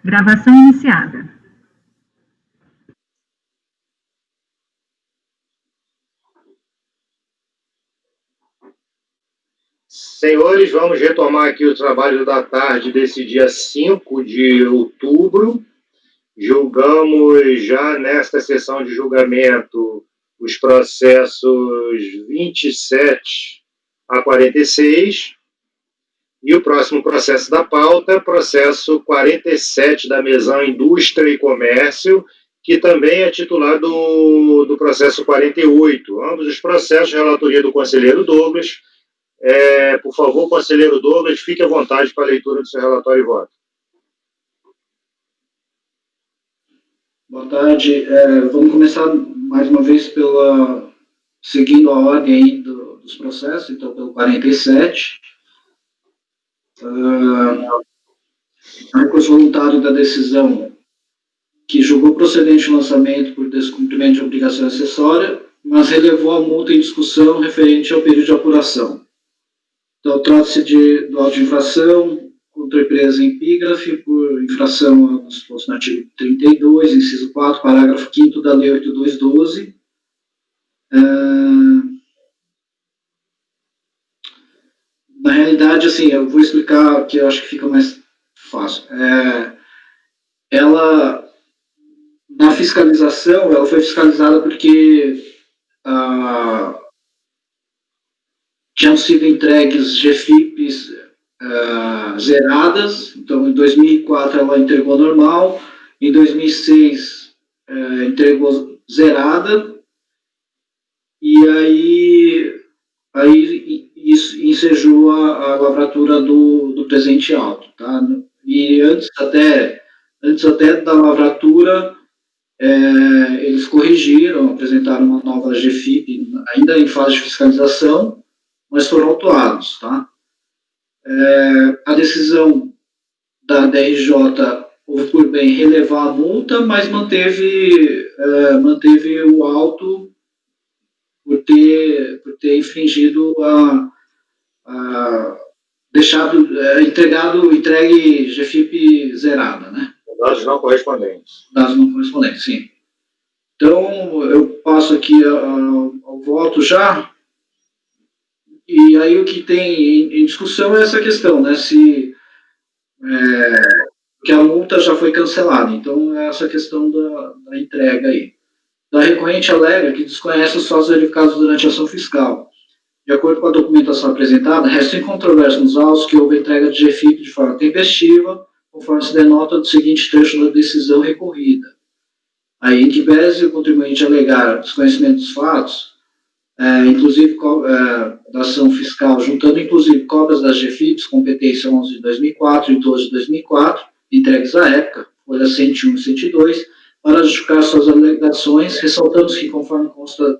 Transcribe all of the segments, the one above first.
Gravação iniciada. Senhores, vamos retomar aqui o trabalho da tarde desse dia 5 de outubro. Julgamos já nesta sessão de julgamento os processos 27 a 46. E o próximo processo da pauta, processo 47 da Mesão Indústria e Comércio, que também é titular do processo 48. Ambos os processos, relatoria do conselheiro Douglas. Por favor, conselheiro Douglas, fique à vontade para a leitura do seu relatório e voto. Boa tarde. Vamos começar mais uma vez seguindo a ordem aí dos processos, então pelo 47. Recurso voluntário da decisão que julgou procedente o lançamento por descumprimento de obrigação acessória, mas relevou a multa em discussão referente ao período de apuração. Então, trata-se do auto de infração contra a empresa Epígrafe por infração ao disposto no artigo 32, inciso 4, parágrafo 5º da Lei 8212. Na realidade, assim, eu vou explicar que eu acho que fica mais fácil. Ela, na fiscalização, ela foi fiscalizada porque tinham sido entregues GFIPs zeradas. Então, em 2004 ela entregou normal, em 2006 entregou zerada, e aí isso ensejou a lavratura do presente auto, tá? E antes até da lavratura, eles corrigiram, apresentaram uma nova GFIP, ainda em fase de fiscalização, mas foram autuados, tá? A decisão da DRJ houve por bem relevar a multa, mas manteve o auto por ter infringido entregue GFIP zerada, né? Dados não correspondentes. Dados não correspondentes, sim. Então, eu passo aqui ao voto já. E aí o que tem em discussão é essa questão, né? Que a multa já foi cancelada. Então, é essa questão da entrega aí. Da recorrente alega que desconhece os fatos verificados durante a ação fiscal. De acordo com a documentação apresentada, resta incontrovérsia nos autos que houve entrega de GFIP de forma tempestiva, conforme se denota do seguinte trecho da decisão recorrida. Aí, em que pese o contribuinte alegar desconhecimento dos fatos, inclusive da ação fiscal, juntando inclusive cópias das GFIPs, competência 11 de 2004 e 12 de 2004, entregues à época, folha 101 e 102, para justificar suas alegações, ressaltando que, conforme consta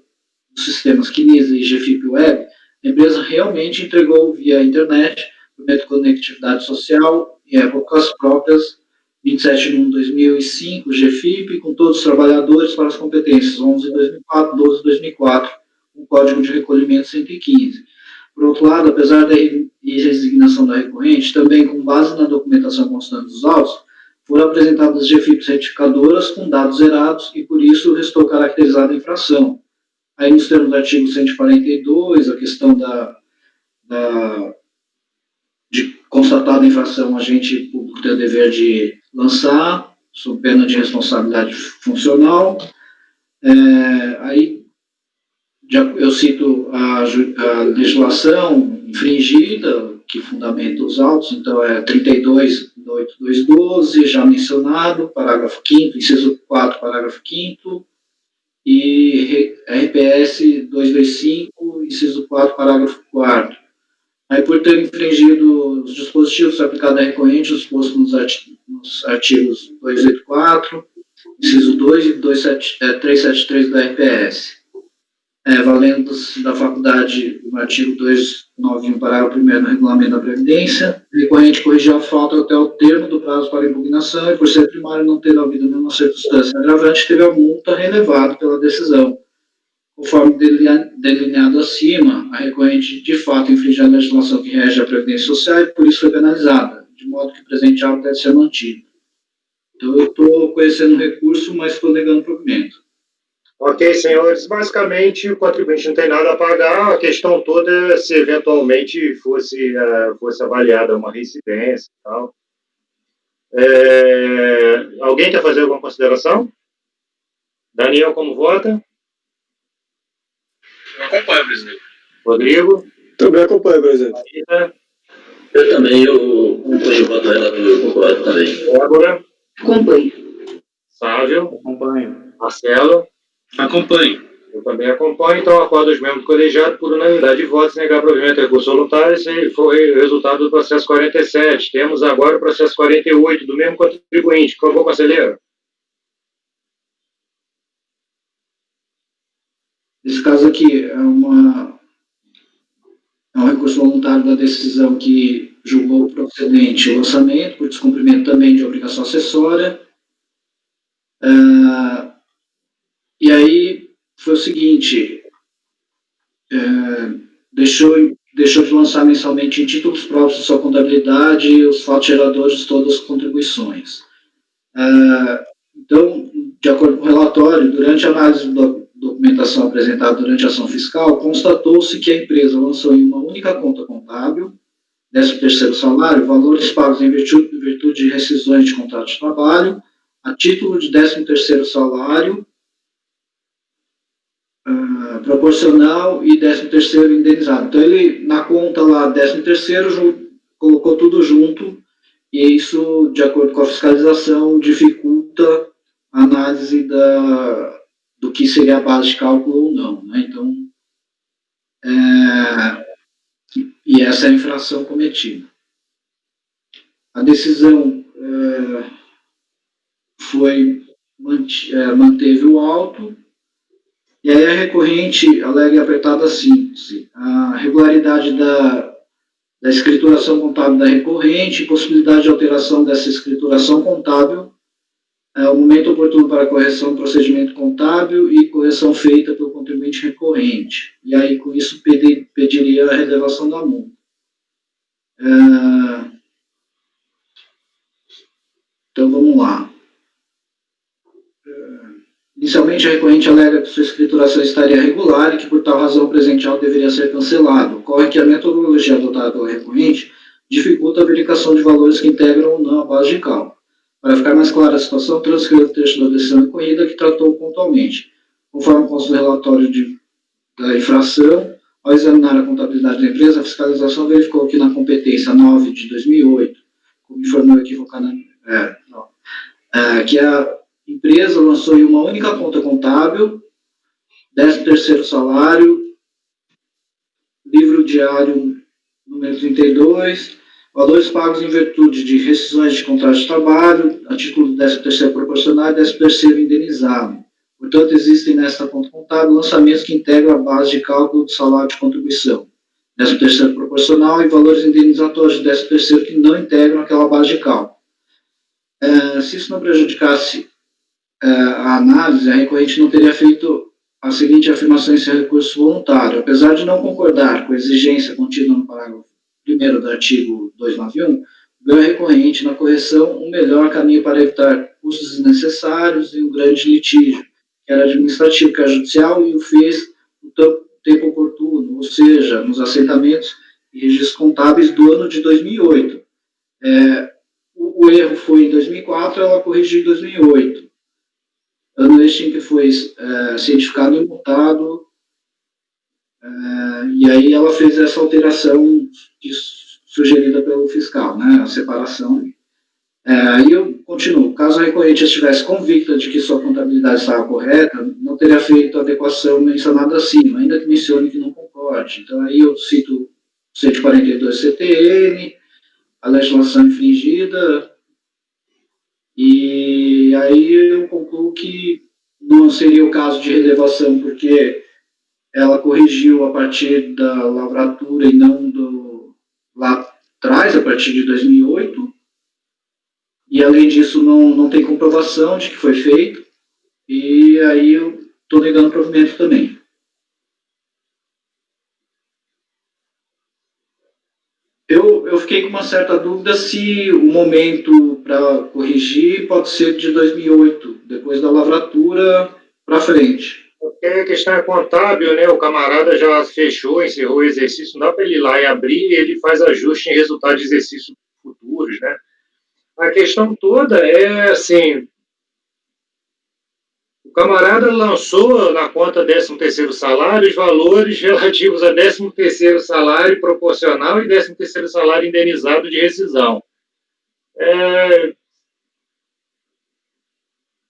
dos sistemas KINISA e GFIP Web, a empresa realmente entregou via internet, por meio de conectividade social e épocas próprias, 27 de 1 de 2005, GFIP, com todos os trabalhadores para as competências 11 de 2004, 12 de 2004, com código de recolhimento 115. Por outro lado, apesar da resignação da recorrente, também com base na documentação constante dos autos, foram apresentadas GFIPs retificadoras com dados zerados e, por isso, restou caracterizada a infração. Aí, nos termos do artigo 142, a questão de constatada a infração, o agente público tem o dever de lançar, sob pena de responsabilidade funcional. Aí, eu cito a legislação infringida, que fundamenta os autos, então é 32 de 8212, já mencionado, parágrafo 5º, inciso 4, parágrafo 5º, e RPS 225, inciso 4, parágrafo 4º. Aí, por ter infringido os dispositivos aplicados à recorrente, disposto nos artigos 284, inciso 2 e 373 da RPS. Valendo-se da faculdade no artigo 291, parágrafo 1º do Regulamento da Previdência, o recorrente corrigiu a falta até o termo do prazo para impugnação e, por ser primário não ter havido nenhuma circunstância agravante, teve a multa relevada pela decisão. Conforme delineado acima, a recorrente de fato infringiu a legislação que rege a Previdência Social e por isso foi penalizada, de modo que o presente auto deve ser mantido. Então, eu estou conhecendo o recurso, mas estou negando o provimento. Ok, senhores. Basicamente, o contribuinte não tem nada a pagar. A questão toda é se eventualmente fosse avaliada uma reincidência e tal. Alguém quer fazer alguma consideração? Daniel, como vota? Eu acompanho, presidente. Rodrigo? Também acompanho, presidente. Marita? Eu também, eu acompanho o voto relator, eu concordo também. Débora? Acompanho. Sávio? Acompanho. Marcelo? Acompanho. Eu também acompanho, então acordo os membros do colegiado por unanimidade de votos negar provimento do recurso voluntário. Esse foi o resultado do processo 47. Temos agora o processo 48 do mesmo contribuinte. Por favor, conselheiro. Esse caso aqui é um recurso voluntário da decisão que julgou procedente o lançamento por descumprimento também de obrigação acessória. E aí foi o seguinte, deixou de lançar mensalmente em títulos próprios de sua contabilidade os fatos geradores de todas as contribuições. Então, de acordo com o relatório, durante a análise da documentação apresentada durante a ação fiscal, constatou-se que a empresa lançou em uma única conta contábil, 13º salário, valores pagos em virtude de rescisões de contrato de trabalho, a título de 13º salário, proporcional e 13º indenizado. Então, ele, na conta lá, 13º, colocou tudo junto, e isso, de acordo com a fiscalização, dificulta a análise do que seria a base de cálculo ou não. Né? Então, e essa é a infração cometida. A decisão manteve o auto, e aí a recorrente alega em apertada síntese a regularidade da escrituração contábil da recorrente, possibilidade de alteração dessa escrituração contábil, o momento oportuno para correção do procedimento contábil e correção feita pelo contribuinte recorrente. E aí, com isso, pediria a relevação da multa. Então, vamos lá. Inicialmente, a recorrente alega que sua escrituração estaria regular e que, por tal razão, o presente auto deveria ser cancelado. Ocorre que a metodologia adotada pela recorrente dificulta a verificação de valores que integram ou não a base de cálculo. Para ficar mais clara a situação, transcrevo o texto da decisão recorrida que tratou pontualmente. Conforme consta no relatório da infração, ao examinar a contabilidade da empresa, a fiscalização verificou que na competência 9 de 2008, como informou equivocadamente, que a empresa lançou em uma única conta contábil, 13º salário, livro diário número 32, valores pagos em virtude de rescisões de contrato de trabalho, a título do 13º proporcional e 13º indenizado. Portanto, existem nesta conta contábil lançamentos que integram a base de cálculo do salário de contribuição, 13º proporcional e valores indenizatórios de 13º que não integram aquela base de cálculo. Se isso não prejudicasse a análise, a recorrente não teria feito a seguinte afirmação em seu recurso voluntário. Apesar de não concordar com a exigência contida no parágrafo 1º do artigo 291, viu a recorrente na correção um melhor caminho para evitar custos desnecessários e um grande litígio, que era administrativo, que era judicial, e o fez no tempo oportuno, ou seja, nos assentamentos e registros contábeis do ano de 2008. O erro foi em 2004, ela corrigiu em 2008. Ano este em que foi cientificado e multado, e aí ela fez essa alteração sugerida pelo fiscal, né, a separação. Aí eu continuo. Caso a recorrente estivesse convicta de que sua contabilidade estava correta, não teria feito a adequação mencionada acima, ainda que mencione que não concorde. Então aí eu cito 142 CTN, a legislação infringida, e aí eu concluo que não seria o caso de relevação, porque ela corrigiu a partir da lavratura e não lá atrás, a partir de 2008, e além disso não tem comprovação de que foi feito, e aí eu estou negando provimento também. Eu fiquei com uma certa dúvida se o momento para corrigir, pode ser de 2008, depois da lavratura para frente. Porque a questão é contábil, né? O camarada já fechou, encerrou o exercício, não dá para ele ir lá e abrir e ele faz ajuste em resultado de exercícios futuros, né? A questão toda é assim, o camarada lançou na conta 13º salário os valores relativos a 13º salário proporcional e 13º salário indenizado de rescisão.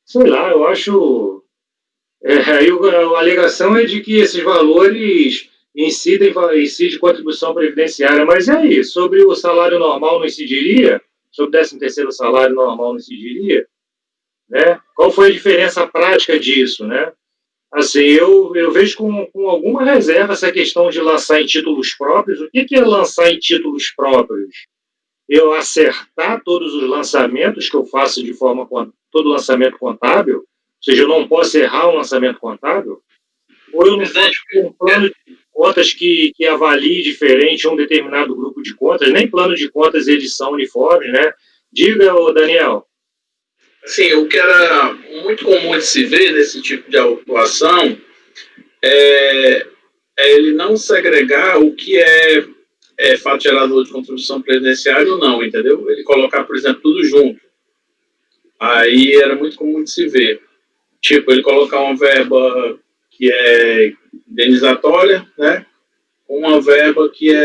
Sei lá, eu acho... a alegação é de que esses valores incidem contribuição previdenciária, mas e aí? Sobre o salário normal não incidiria? Sobre o 13º salário normal não incidiria? Né? Qual foi a diferença prática disso, né? Assim, eu vejo com alguma reserva essa questão de lançar em títulos próprios. O que é lançar em títulos próprios? Eu acertar todos os lançamentos que eu faço de forma... todo lançamento contábil? Ou seja, eu não posso errar um lançamento contábil? Ou eu não posso ter um plano de contas que avalie diferente um determinado grupo de contas? Nem plano de contas eles são uniformes, né? Diga, Daniel. Assim, o que era muito comum de se ver nesse tipo de autuação é ele não segregar o que é fato gerador de contribuição previdenciária ou não, entendeu? Ele colocar, por exemplo, tudo junto. Aí era muito comum de se ver. Tipo, ele colocar uma verba que é indenizatória, né? Com uma verba que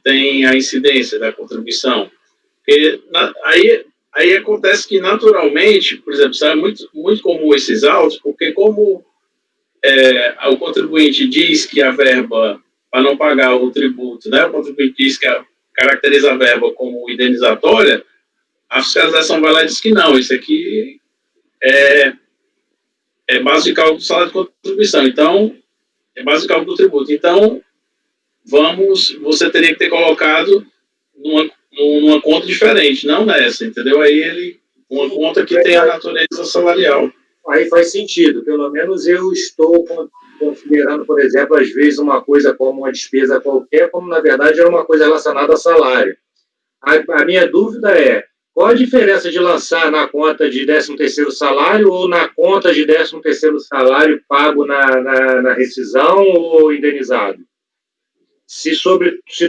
tem a incidência da contribuição. Porque aí acontece que, naturalmente, por exemplo, é muito, muito comum esses autos, porque como o contribuinte diz que a verba, para não pagar o tributo, né, o contribuinte diz que caracteriza a verba como indenizatória, a fiscalização vai lá e diz que não, isso aqui é base de cálculo do salário de contribuição, então, é base de cálculo do tributo. Então, você teria que ter colocado numa conta diferente, não nessa, entendeu? Aí uma conta que tem a natureza salarial. Aí faz sentido, pelo menos eu estou considerando, por exemplo, às vezes uma coisa como uma despesa qualquer, como na verdade era uma coisa relacionada a salário. A minha dúvida é, qual a diferença de lançar na conta de 13º salário ou na conta de 13º salário pago na rescisão ou indenizado? Se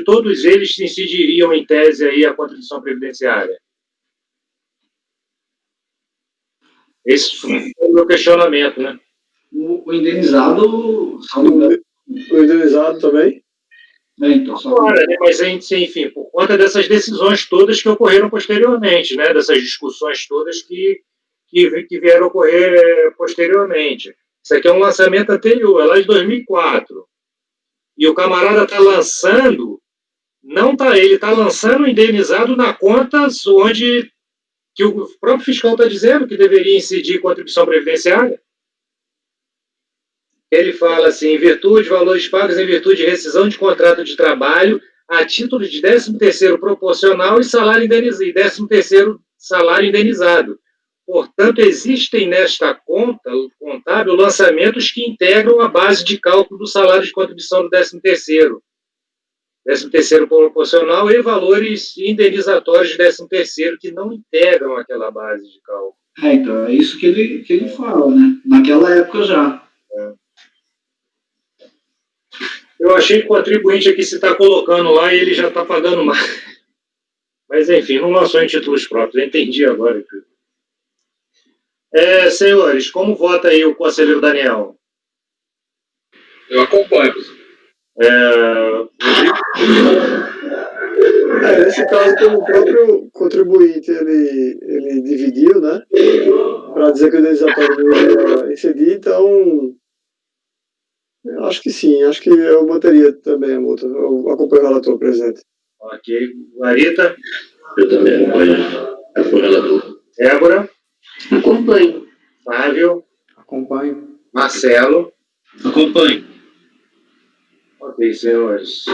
todos eles incidiriam em tese aí a contribuição previdenciária. Esse foi o meu questionamento, né? O indenizado... O indenizado também? Então, Agora, né? Mas, enfim, por conta dessas decisões todas que ocorreram posteriormente, né? Dessas discussões todas que vieram ocorrer posteriormente. Isso aqui é um lançamento anterior, é lá de 2004. E o camarada está lançando, ele está lançando indenizado na conta onde que o próprio fiscal está dizendo que deveria incidir contribuição previdenciária. Ele fala assim, valores pagos em virtude de rescisão de contrato de trabalho a título de 13º proporcional e salário indenizado, e 13º salário indenizado. Portanto, existem nesta conta contábil lançamentos que integram a base de cálculo do salário de contribuição do 13º. 13º proporcional e valores indenizatórios de 13º que não integram aquela base de cálculo. Então, é isso que ele fala, né? Naquela época já. Eu achei que o contribuinte aqui se está colocando lá e ele já está pagando mais. Mas, enfim, não lançou em títulos próprios. Eu entendi agora. Senhores, como vota aí o conselheiro Daniel? Eu acompanho. Nesse caso, como o próprio contribuinte ele dividiu, né? Para dizer que o indenizatório não ia incidir, então eu acho que sim, acho que eu manteria também a multa. Eu acompanho o relator, presidente. Ok. Larita? Eu também acompanho o relator. Débora? Acompanho. Flávio? Acompanho. Marcelo? Acompanho. Ok, senhores.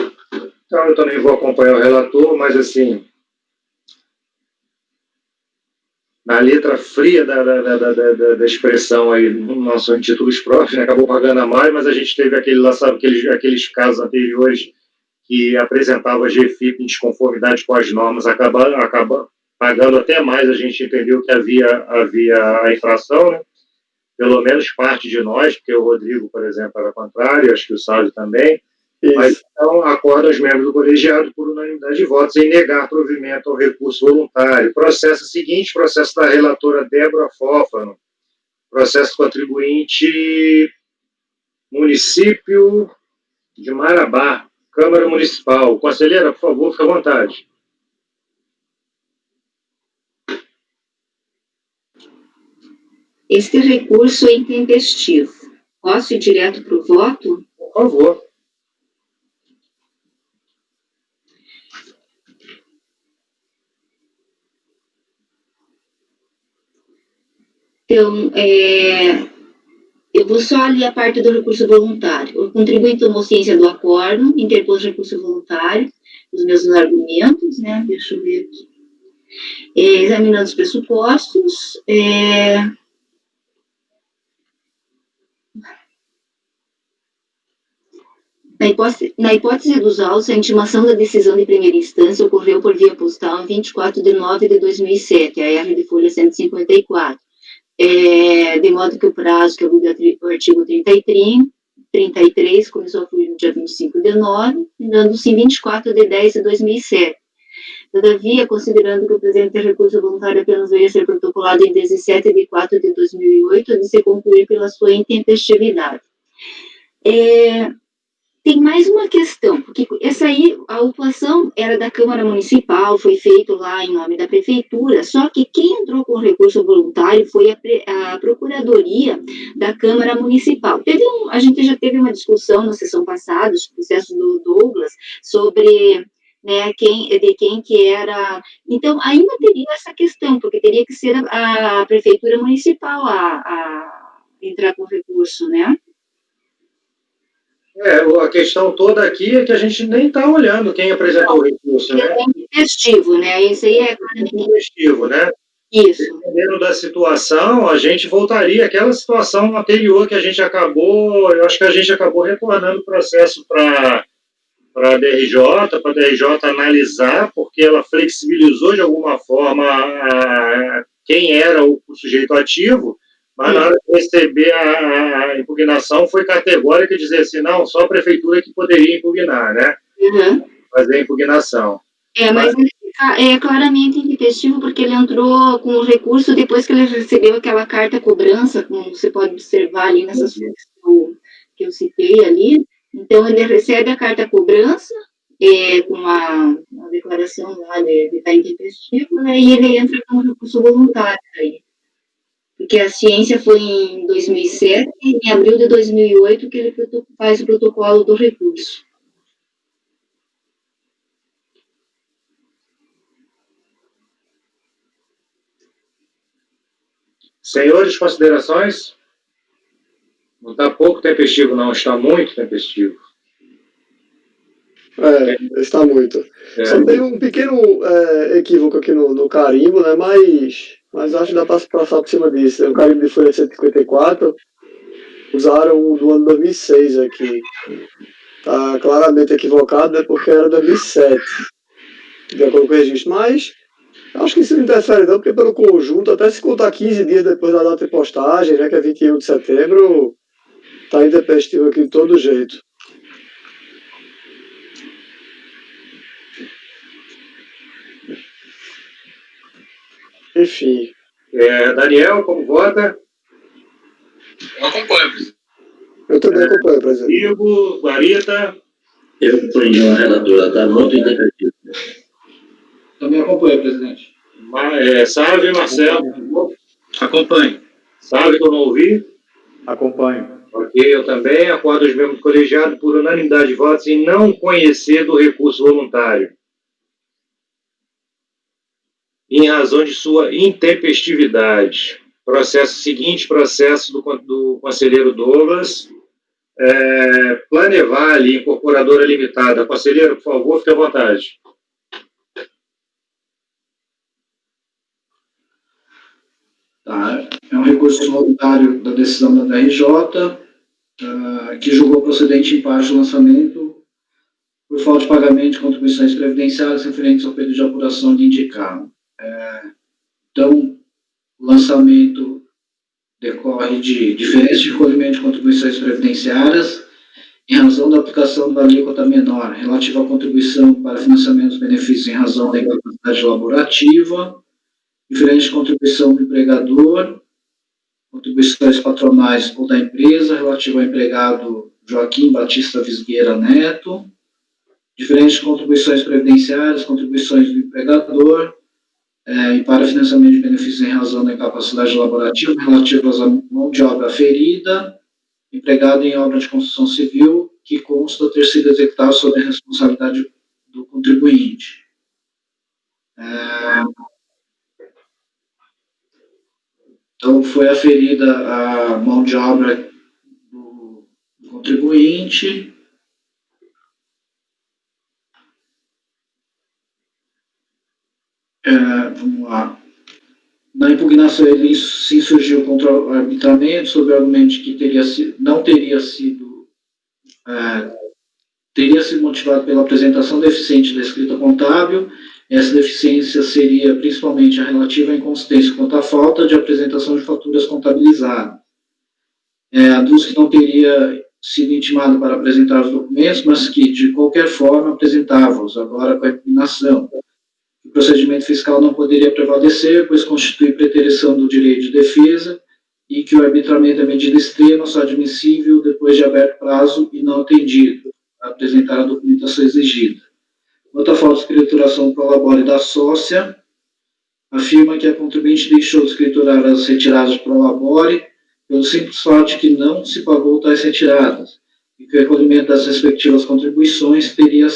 Então, eu também vou acompanhar o relator, mas assim, na letra fria da expressão aí, não lançou em títulos próprios, né, acabou pagando a mais, mas a gente teve aqueles casos anteriores que apresentavam a GFIP em desconformidade com as normas, acabando pagando até mais, a gente entendeu que havia a infração, né? Pelo menos parte de nós, porque o Rodrigo, por exemplo, era contrário, acho que o Sávio também. Mas Isso. então acorda os membros do colegiado por unanimidade de votos em negar provimento ao recurso voluntário. Processo seguinte, processo da relatora Débora Fófano, processo contribuinte município de Marabá, Câmara Municipal. Conselheira, por favor, fique à vontade. Este recurso é intempestivo. Posso ir direto para o voto? Por favor. Então, eu vou só ler a parte do recurso voluntário. O contribuinte tomou ciência do acórdão, interpôs recurso voluntário, os mesmos argumentos, né? Deixa eu ver aqui. Examinando os pressupostos, na hipótese dos autos, a intimação da decisão de primeira instância ocorreu por via postal em 24 de nove de 2007, a R de folha 154, de modo que o prazo que obriga o artigo 33 começou a fluir no dia 25 de nove, dando-se em 24 de 10 de 2007. Todavia, considerando que o presente recurso voluntário apenas veio a ser protocolado em 17 de 4 de 2008, de se concluir pela sua intempestividade. Tem mais uma questão, porque essa aí, a autuação era da Câmara Municipal, foi feito lá em nome da Prefeitura, só que quem entrou com o recurso voluntário foi a Procuradoria da Câmara Municipal. A gente já teve uma discussão na sessão passada, os processos do Douglas, sobre, né, quem que era... Então, ainda teria essa questão, porque teria que ser a Prefeitura Municipal a entrar com o recurso, né? A questão toda aqui é que a gente nem está olhando quem apresentou o recurso, né? É intempestivo, né? Esse aí é intempestivo, né? Isso. Dependendo da situação, a gente voltaria àquela situação anterior que a gente acabou, eu acho que a gente acabou retornando o processo para a DRJ analisar, porque ela flexibilizou de alguma forma quem era o sujeito ativo, mas na hora de receber a impugnação foi categórica e dizer assim, não, só a prefeitura que poderia impugnar, né? Uhum. Fazer a impugnação. Mas ele é claramente intempestivo porque ele entrou com o recurso depois que ele recebeu aquela carta cobrança, como você pode observar ali nessas fontes que eu citei ali. Então, ele recebe a carta cobrança com a declaração lá de estar intempestivo, né, e ele entra com o recurso voluntário aí. Porque a ciência foi em 2007 e em abril de 2008 que ele faz o protocolo do recurso. Senhores, considerações? Não está pouco tempestivo, não. Está muito tempestivo. Está muito. Só tem um pequeno equívoco aqui no carimbo, né? Mas acho que dá para passar por cima disso. O carimbo de folha 154 usaram o do ano 2006 aqui. Está claramente equivocado, né? Porque era 2007, de acordo com o registro. Mas acho que isso não interfere não, porque pelo conjunto, até se contar 15 dias depois da data de postagem, né? Que é 21 de setembro, está intempestivo aqui de todo jeito. Enfim. Daniel, como vota? Eu acompanho, presidente. Eu também acompanho, presidente. Igor, Guarita. Eu acompanho a relatora, está muito intempestivo. Também acompanho, presidente. Sávio e Marcelo. Acompanho. Sávio, que eu não ouvi. Acompanho. Ok, eu também. Acordo os membros do colegiado por unanimidade de votos em não conhecer do recurso voluntário, em razão de sua intempestividade. Processo seguinte, processo do conselheiro Douglas. Planevale, incorporadora limitada. Conselheiro, por favor, fique à vontade. Tá. É um recurso voluntário da decisão da DRJ, que julgou procedente em parte o lançamento por falta de pagamento de contribuições previdenciárias referentes ao período de apuração de indicado. Então, o lançamento decorre de diferença de recolhimento de contribuições previdenciárias em razão da aplicação da alíquota menor relativa à contribuição para financiamento dos benefícios em razão da incapacidade laborativa, diferente de contribuição do empregador, contribuições patronais ou da empresa relativa ao empregado Joaquim Batista Visgueira Neto, diferentes contribuições previdenciárias, contribuições do empregador, e para financiamento de benefícios em razão da incapacidade laborativa relativas à mão de obra ferida, empregado em obra de construção civil, que consta ter sido executado sob a responsabilidade do contribuinte. Então, foi aferida a mão de obra do contribuinte. Vamos lá. Na impugnação, ele se insurgiu contra o arbitramento, sob o argumento de que teria sido motivado pela apresentação deficiente da escrita contábil. Essa deficiência seria principalmente a relativa à inconsistência quanto à falta de apresentação de faturas contabilizadas. Aduz que não teria sido intimado para apresentar os documentos, mas que, de qualquer forma, apresentava-os, agora com a impugnação. O procedimento fiscal não poderia prevalecer, pois constitui preterição do direito de defesa e que o arbitramento é medida extrema, só admissível depois de aberto prazo e não atendido, a apresentar a documentação exigida. Quanto à falta de escrituração do prolabore da sócia, afirma que a contribuinte deixou de escriturar as retiradas de prolabore pelo simples fato de que não se pagou tais retiradas e que o recolhimento das respectivas contribuições teria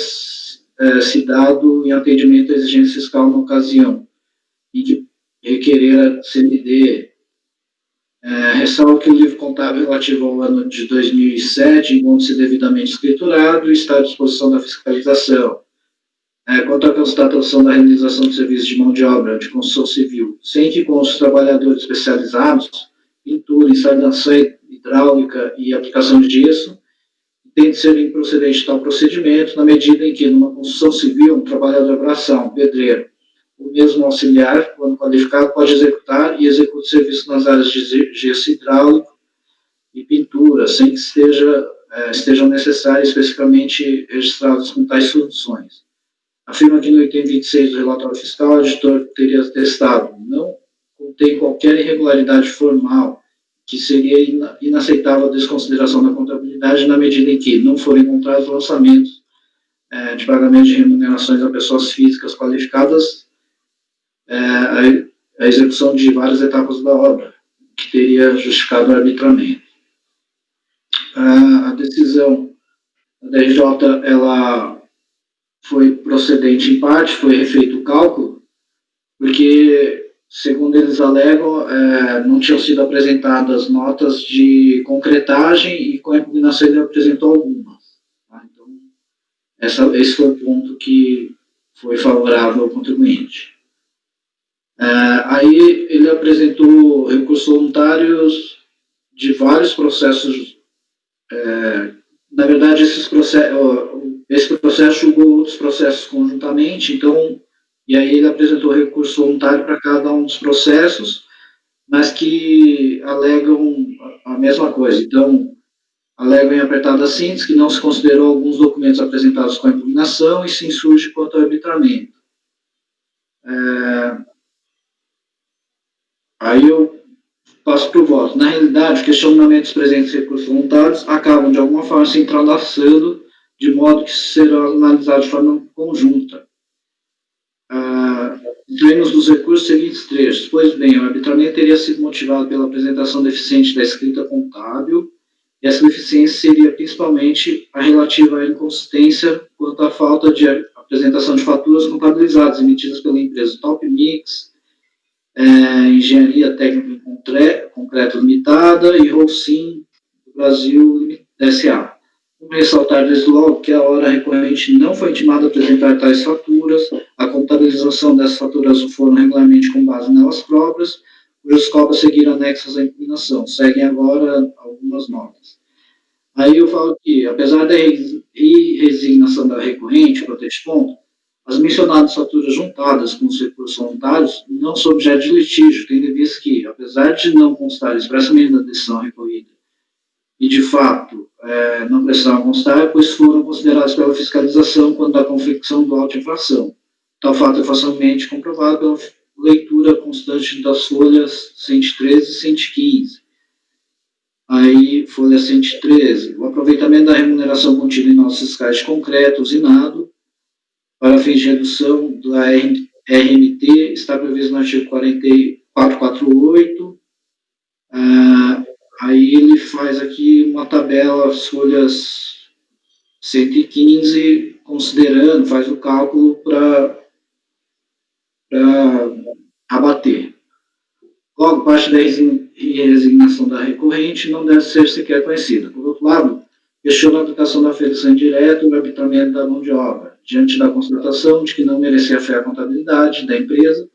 se dado em atendimento à exigência fiscal na ocasião, e que requerer a CMD. Ressalvo que o livro contábil relativo ao ano de 2007, encontra-se devidamente escriturado e está à disposição da fiscalização. Quanto à constatação da realização de serviços de mão de obra de construção civil, sem que conste trabalhadores especializados, pintura, instalação hidráulica e aplicação de gesso, tem de ser improcedente tal procedimento, na medida em que, numa construção civil, um trabalhador braçal, um pedreiro, ou mesmo um auxiliar, quando qualificado, pode executar e executa serviços nas áreas de gesso hidráulico e pintura, sem que estejam necessárias especificamente registrados com tais funções. Afirma que no item 26 do relatório fiscal, o editor teria atestado não contém qualquer irregularidade formal, que seria inaceitável a desconsideração da contabilidade na medida em que não foram encontrados lançamentos de pagamento de remunerações a pessoas físicas qualificadas, a execução de várias etapas da obra, que teria justificado o arbitramento. A decisão da DRJ, ela foi procedente em parte, foi refeito o cálculo, porque, segundo eles alegam, não tinham sido apresentadas notas de concretagem e com a impugnação ele apresentou algumas. Tá? Então, esse foi o ponto que foi favorável ao contribuinte. Aí ele apresentou recursos voluntários de vários processos. Na verdade, esse processo julgou outros processos conjuntamente, então, e aí ele apresentou recurso voluntário para cada um dos processos, mas que alegam a mesma coisa. Então, alegam em apertada síntese que não se considerou alguns documentos apresentados com a impugnação e se insurge quanto ao arbitramento. Aí eu passo para o voto. Na realidade, os questionamentos presentes em recursos voluntários acabam, de alguma forma, se entrelaçando, de modo que serão analisados de forma conjunta. Incluímos dos recursos seguintes trechos. Pois bem, o arbitramento teria sido motivado pela apresentação deficiente da escrita contábil, e essa deficiência seria principalmente a relativa à inconsistência quanto à falta de apresentação de faturas contabilizadas emitidas pela empresa Top Mix, Engenharia Técnica em Concreto Limitada e Rolsim Brasil S.A. Vamos ressaltar desde logo que a hora recorrente não foi intimada a apresentar tais faturas, a contabilização dessas faturas foram regularmente com base nelas próprias, cujas cópias seguiram anexas à impugnação. Seguem agora algumas notas. Aí eu falo que, apesar da resignação da recorrente, para este ponto, As mencionadas faturas juntadas com os recursos voluntários não são objeto de litígio, tendo em vista que, apesar de não constar expressamente na decisão recorrida e, de fato, não precisavam constar, pois foram considerados pela fiscalização quando da confecção do auto de infração. Tal fato é facilmente comprovado pela leitura constante das folhas 113 e 115. Aí, folha 113, o aproveitamento da remuneração contida em notas fiscais de concreto usinado para fins de redução da RMT está previsto no artigo 448. Aí ele faz aqui uma tabela, as folhas 115, considerando, faz o cálculo para abater. Logo, parte da resignação da recorrente não deve ser sequer conhecida. Por outro lado, questiona a aplicação da aferição indireta e o arbitramento da mão de obra, diante da constatação de que não merecia fé a contabilidade da empresa,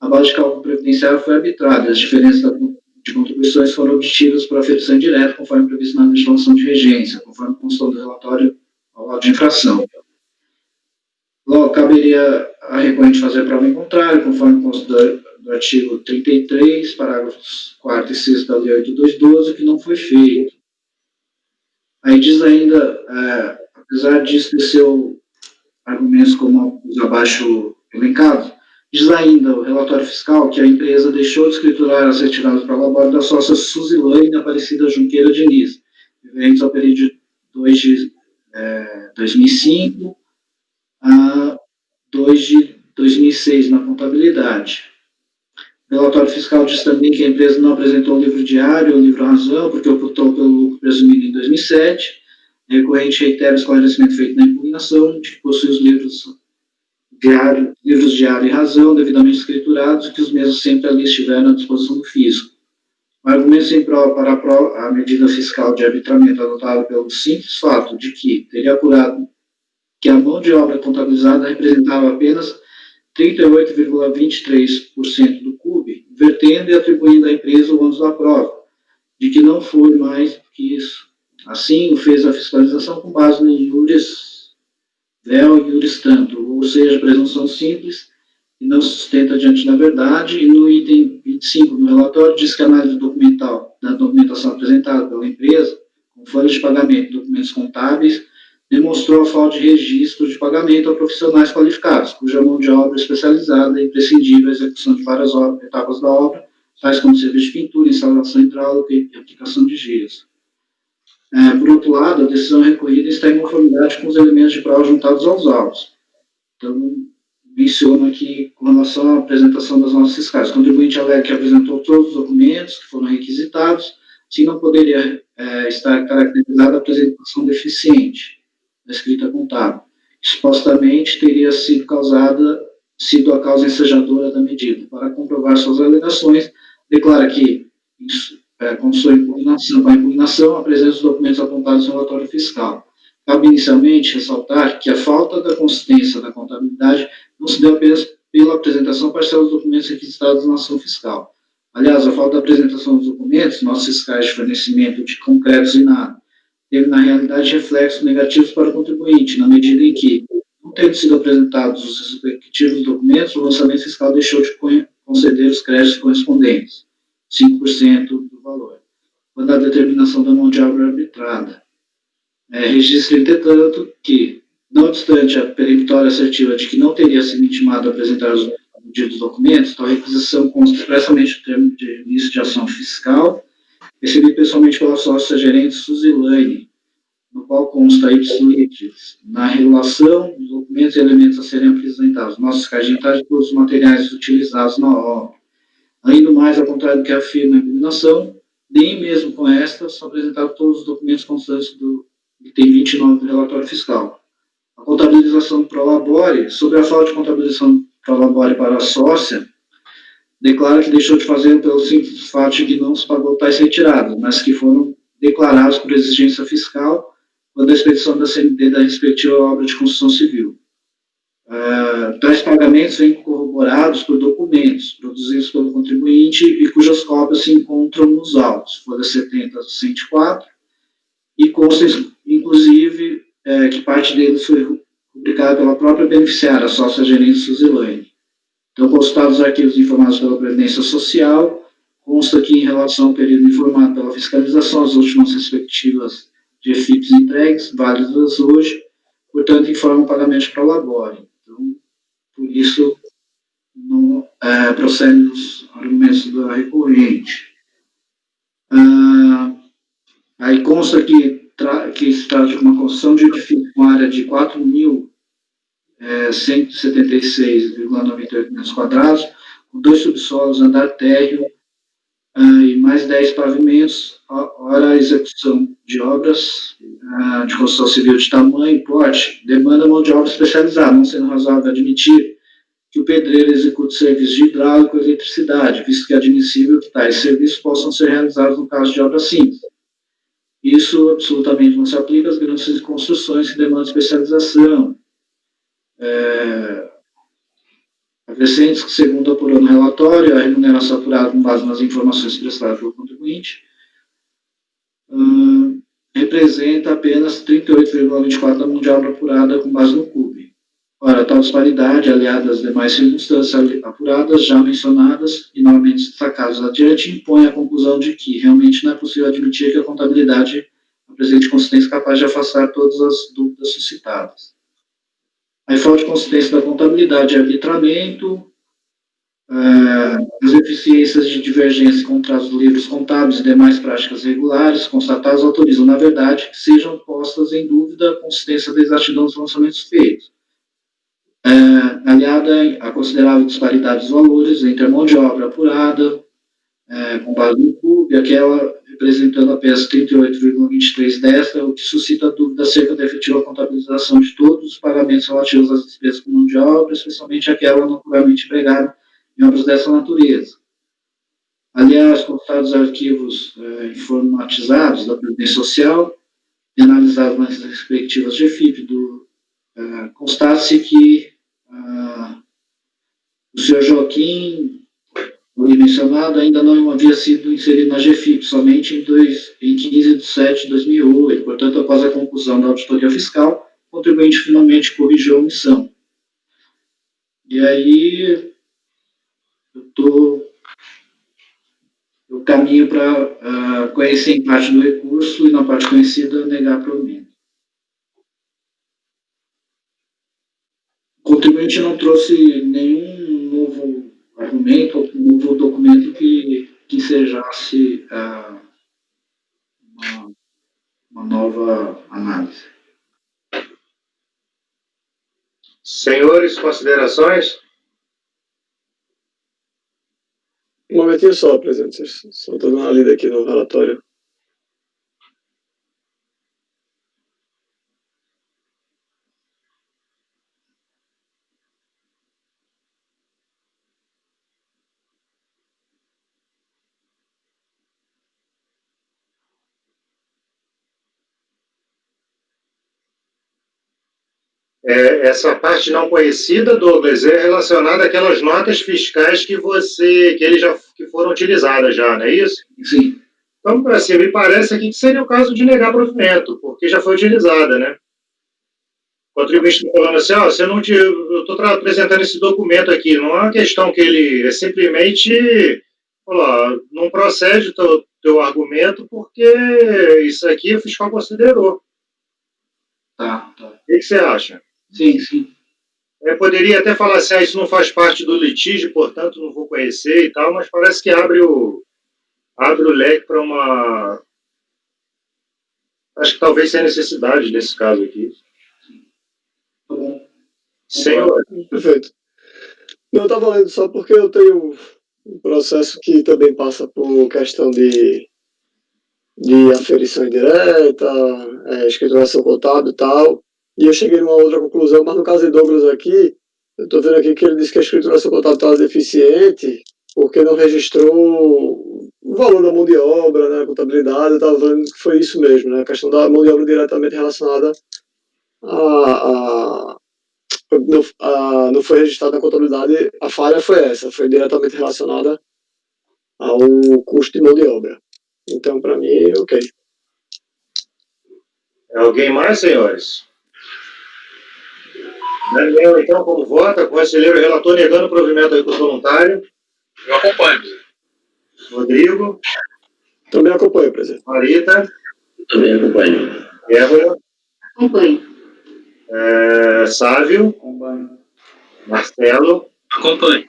a base de cálculo previdenciário foi arbitrada, as diferenças de contribuições foram obtidas por aferição indireta, conforme previsto na legislação de regência, conforme constou do relatório ao auto de infração. Logo, caberia a recorrente fazer prova em contrário, conforme consta do artigo 33, parágrafos 4 e 6 da Lei 8.212, que não foi feito. Aí diz ainda, apesar disso ter seu argumentos como os abaixo elencados, diz ainda o relatório fiscal que a empresa deixou de escriturar as retiradas para o labore da sócia Suzilane Aparecida Junqueira Diniz, referentes ao período de 2 de 2005 a 2 de 2006 na contabilidade. O relatório fiscal diz também que a empresa não apresentou o livro diário ou livro razão, porque optou pelo lucro presumido em 2007. A recorrente reitera o esclarecimento feito na impugnação de que possui os livros diário e razão devidamente escriturados e que os mesmos sempre ali estiveram à disposição do fisco. O argumento sem prova para a medida fiscal de arbitramento adotada pelo simples fato de que teria apurado que a mão de obra contabilizada representava apenas 38,23% do CUB, invertendo e atribuindo à empresa o ônus da prova, de que não foi mais do que isso. Assim, fez a fiscalização com base no iuris vel e iuris tanto, ou seja, presunção simples, e não se sustenta diante da verdade, e no item 25 do relatório diz que a análise documental da documentação apresentada pela empresa, com folhas de pagamento e documentos contábeis, demonstrou a falta de registro de pagamento a profissionais qualificados, cuja mão de obra especializada é imprescindível à execução de várias etapas da obra, tais como serviço de pintura, instalação hidráulica e aplicação de gesso. Por outro lado, a decisão recorrida está em conformidade com os elementos de prova juntados aos autos. Então, menciono aqui com relação à apresentação das notas fiscais. O contribuinte alega que apresentou todos os documentos que foram requisitados, se não poderia estar caracterizada a apresentação deficiente da escrita contábil. Supostamente teria sido a causa ensejadora da medida. Para comprovar suas alegações, declara que, com sua impugnação, apresenta os documentos apontados no relatório fiscal. Cabe inicialmente ressaltar que a falta da consistência da contabilidade não se deu apenas pela apresentação parcial dos documentos requisitados na ação fiscal. Aliás, a falta da apresentação dos documentos, notas fiscais de fornecimento de concretos e nada, teve, na realidade, reflexos negativos para o contribuinte, na medida em que, não tendo sido apresentados os respectivos documentos, o lançamento fiscal deixou de conceder os créditos correspondentes, 5% do valor, quando a determinação da mão de obra arbitrada. Registra, entretanto, que, não obstante a peremptória assertiva de que não teria sido intimado a apresentar os pedidos documentos, tal requisição consta expressamente no termo de início de ação fiscal, recebido pessoalmente pela sócia gerente Suzilane, no qual consta ipsilis, na regulação dos documentos e elementos a serem apresentados, nossos fiscais de inventares de todos os materiais utilizados na obra. Além do mais, ao contrário do que afirma a impugnação, nem mesmo com esta são apresentados todos os documentos constantes do item 29 do relatório fiscal. A contabilização do prolabore, sobre a falta de contabilização do prolabore para a sócia, declara que deixou de fazer pelo simples fato de que não se pagou tais retiradas, mas que foram declarados por exigência fiscal quando a expedição da CND da respectiva obra de construção civil. Tais pagamentos vêm corroborados por documentos produzidos pelo contribuinte e cujas cópias se encontram nos autos, folha 70 a 104, e consta, inclusive, que parte deles foi publicada pela própria beneficiária, a sócia-gerente Suzilane. Então, consultados os arquivos informados pela Previdência Social, consta que, em relação ao período informado pela fiscalização, as últimas respectivas de EFIPs entregues, válidas hoje, portanto, informa o pagamento de prolabore. Então, por isso, não procede os argumentos da recorrente. Aí consta que se trata de uma construção de edifício com área de 4.176,98 metros quadrados, com 2 subsolos, andar térreo e mais 10 pavimentos, ora a execução de obras de construção civil de tamanho e porte demanda mão de obra especializada, não sendo razoável admitir que o pedreiro execute serviços de hidráulico e eletricidade, visto que é admissível que tais serviços possam ser realizados no caso de obras simples. Isso absolutamente não se aplica às grandes construções que demandam especialização. Acrescente que, segundo apurou no relatório, a remuneração apurada com base nas informações prestadas pelo contribuinte representa apenas 38,24% da mão de obra apurada com base no CUB. Ora, tal disparidade, aliada às demais circunstâncias apuradas, já mencionadas e novamente destacadas adiante, impõe a conclusão de que realmente não é possível admitir que a contabilidade apresente consistência capaz de afastar todas as dúvidas suscitadas. A falta de consistência da contabilidade é arbitramento, as eficiências de divergência com traços dos livros contábeis e demais práticas regulares constatadas autorizam, na verdade, que sejam postas em dúvida a consistência da exatidão dos lançamentos feitos. Aliada a considerável disparidade dos valores entre a mão de obra apurada, com base no CUB, aquela representando apenas 38,23 desta, o que suscita dúvida acerca da efetiva contabilização de todos os pagamentos relativos às despesas com mão de obra, especialmente aquela naturalmente empregada em obras dessa natureza. Aliás, consultados os arquivos informatizados da Previdência Social e analisados nas respectivas GFIP, constate-se que o senhor Joaquim, o mencionado, ainda não havia sido inserido na GFIP, somente em 15 de 7 de 2008. Portanto, após a conclusão da auditoria fiscal, o contribuinte finalmente corrigiu a omissão. E aí, eu caminho para conhecer em parte do recurso e, na parte conhecida, negar provimento. O contribuinte não trouxe nenhum novo argumento ou novo documento que ensejasse uma nova análise. Senhores, considerações? Um momentinho só, presidente. Só estou dando uma lida aqui no relatório. Essa parte não conhecida, Douglas, é relacionada àquelas notas fiscais que foram utilizadas já, não é isso? Sim. Então, assim, me parece aqui que seria o caso de negar provimento, porque já foi utilizada, né? O contribuinte está falando assim, eu estou apresentando esse documento aqui, não é uma questão que ele simplesmente falou, não procede o teu argumento porque isso aqui o fiscal considerou. Tá. O que você acha? Sim. Poderia até falar assim, isso não faz parte do litígio, portanto não vou conhecer e tal, mas parece que abre o leque para uma... Acho que talvez seja necessidade nesse caso aqui. Tá bom. Senhor. Perfeito. Eu estava lendo só porque eu tenho um processo que também passa por questão de aferição indireta, escrituração contábil e tal, e eu cheguei numa outra conclusão, mas no caso de Douglas aqui, eu estou vendo aqui que ele disse que a escrituração contábil estava deficiente porque não registrou o valor da mão de obra, né, a contabilidade. Eu estava vendo que foi isso mesmo, né, a questão da mão de obra diretamente relacionada não foi registrada na contabilidade. A falha foi essa, foi diretamente relacionada ao custo de mão de obra. Então, para mim, ok. Alguém mais, senhores? Daniel, então, como vota? Conselheiro relator negando provimento ao recurso voluntário. Eu acompanho, presidente. Rodrigo. Também acompanho, presidente. Marita. Também acompanho. Débora. Acompanho. Sávio. Acompanho. Marcelo. Acompanho.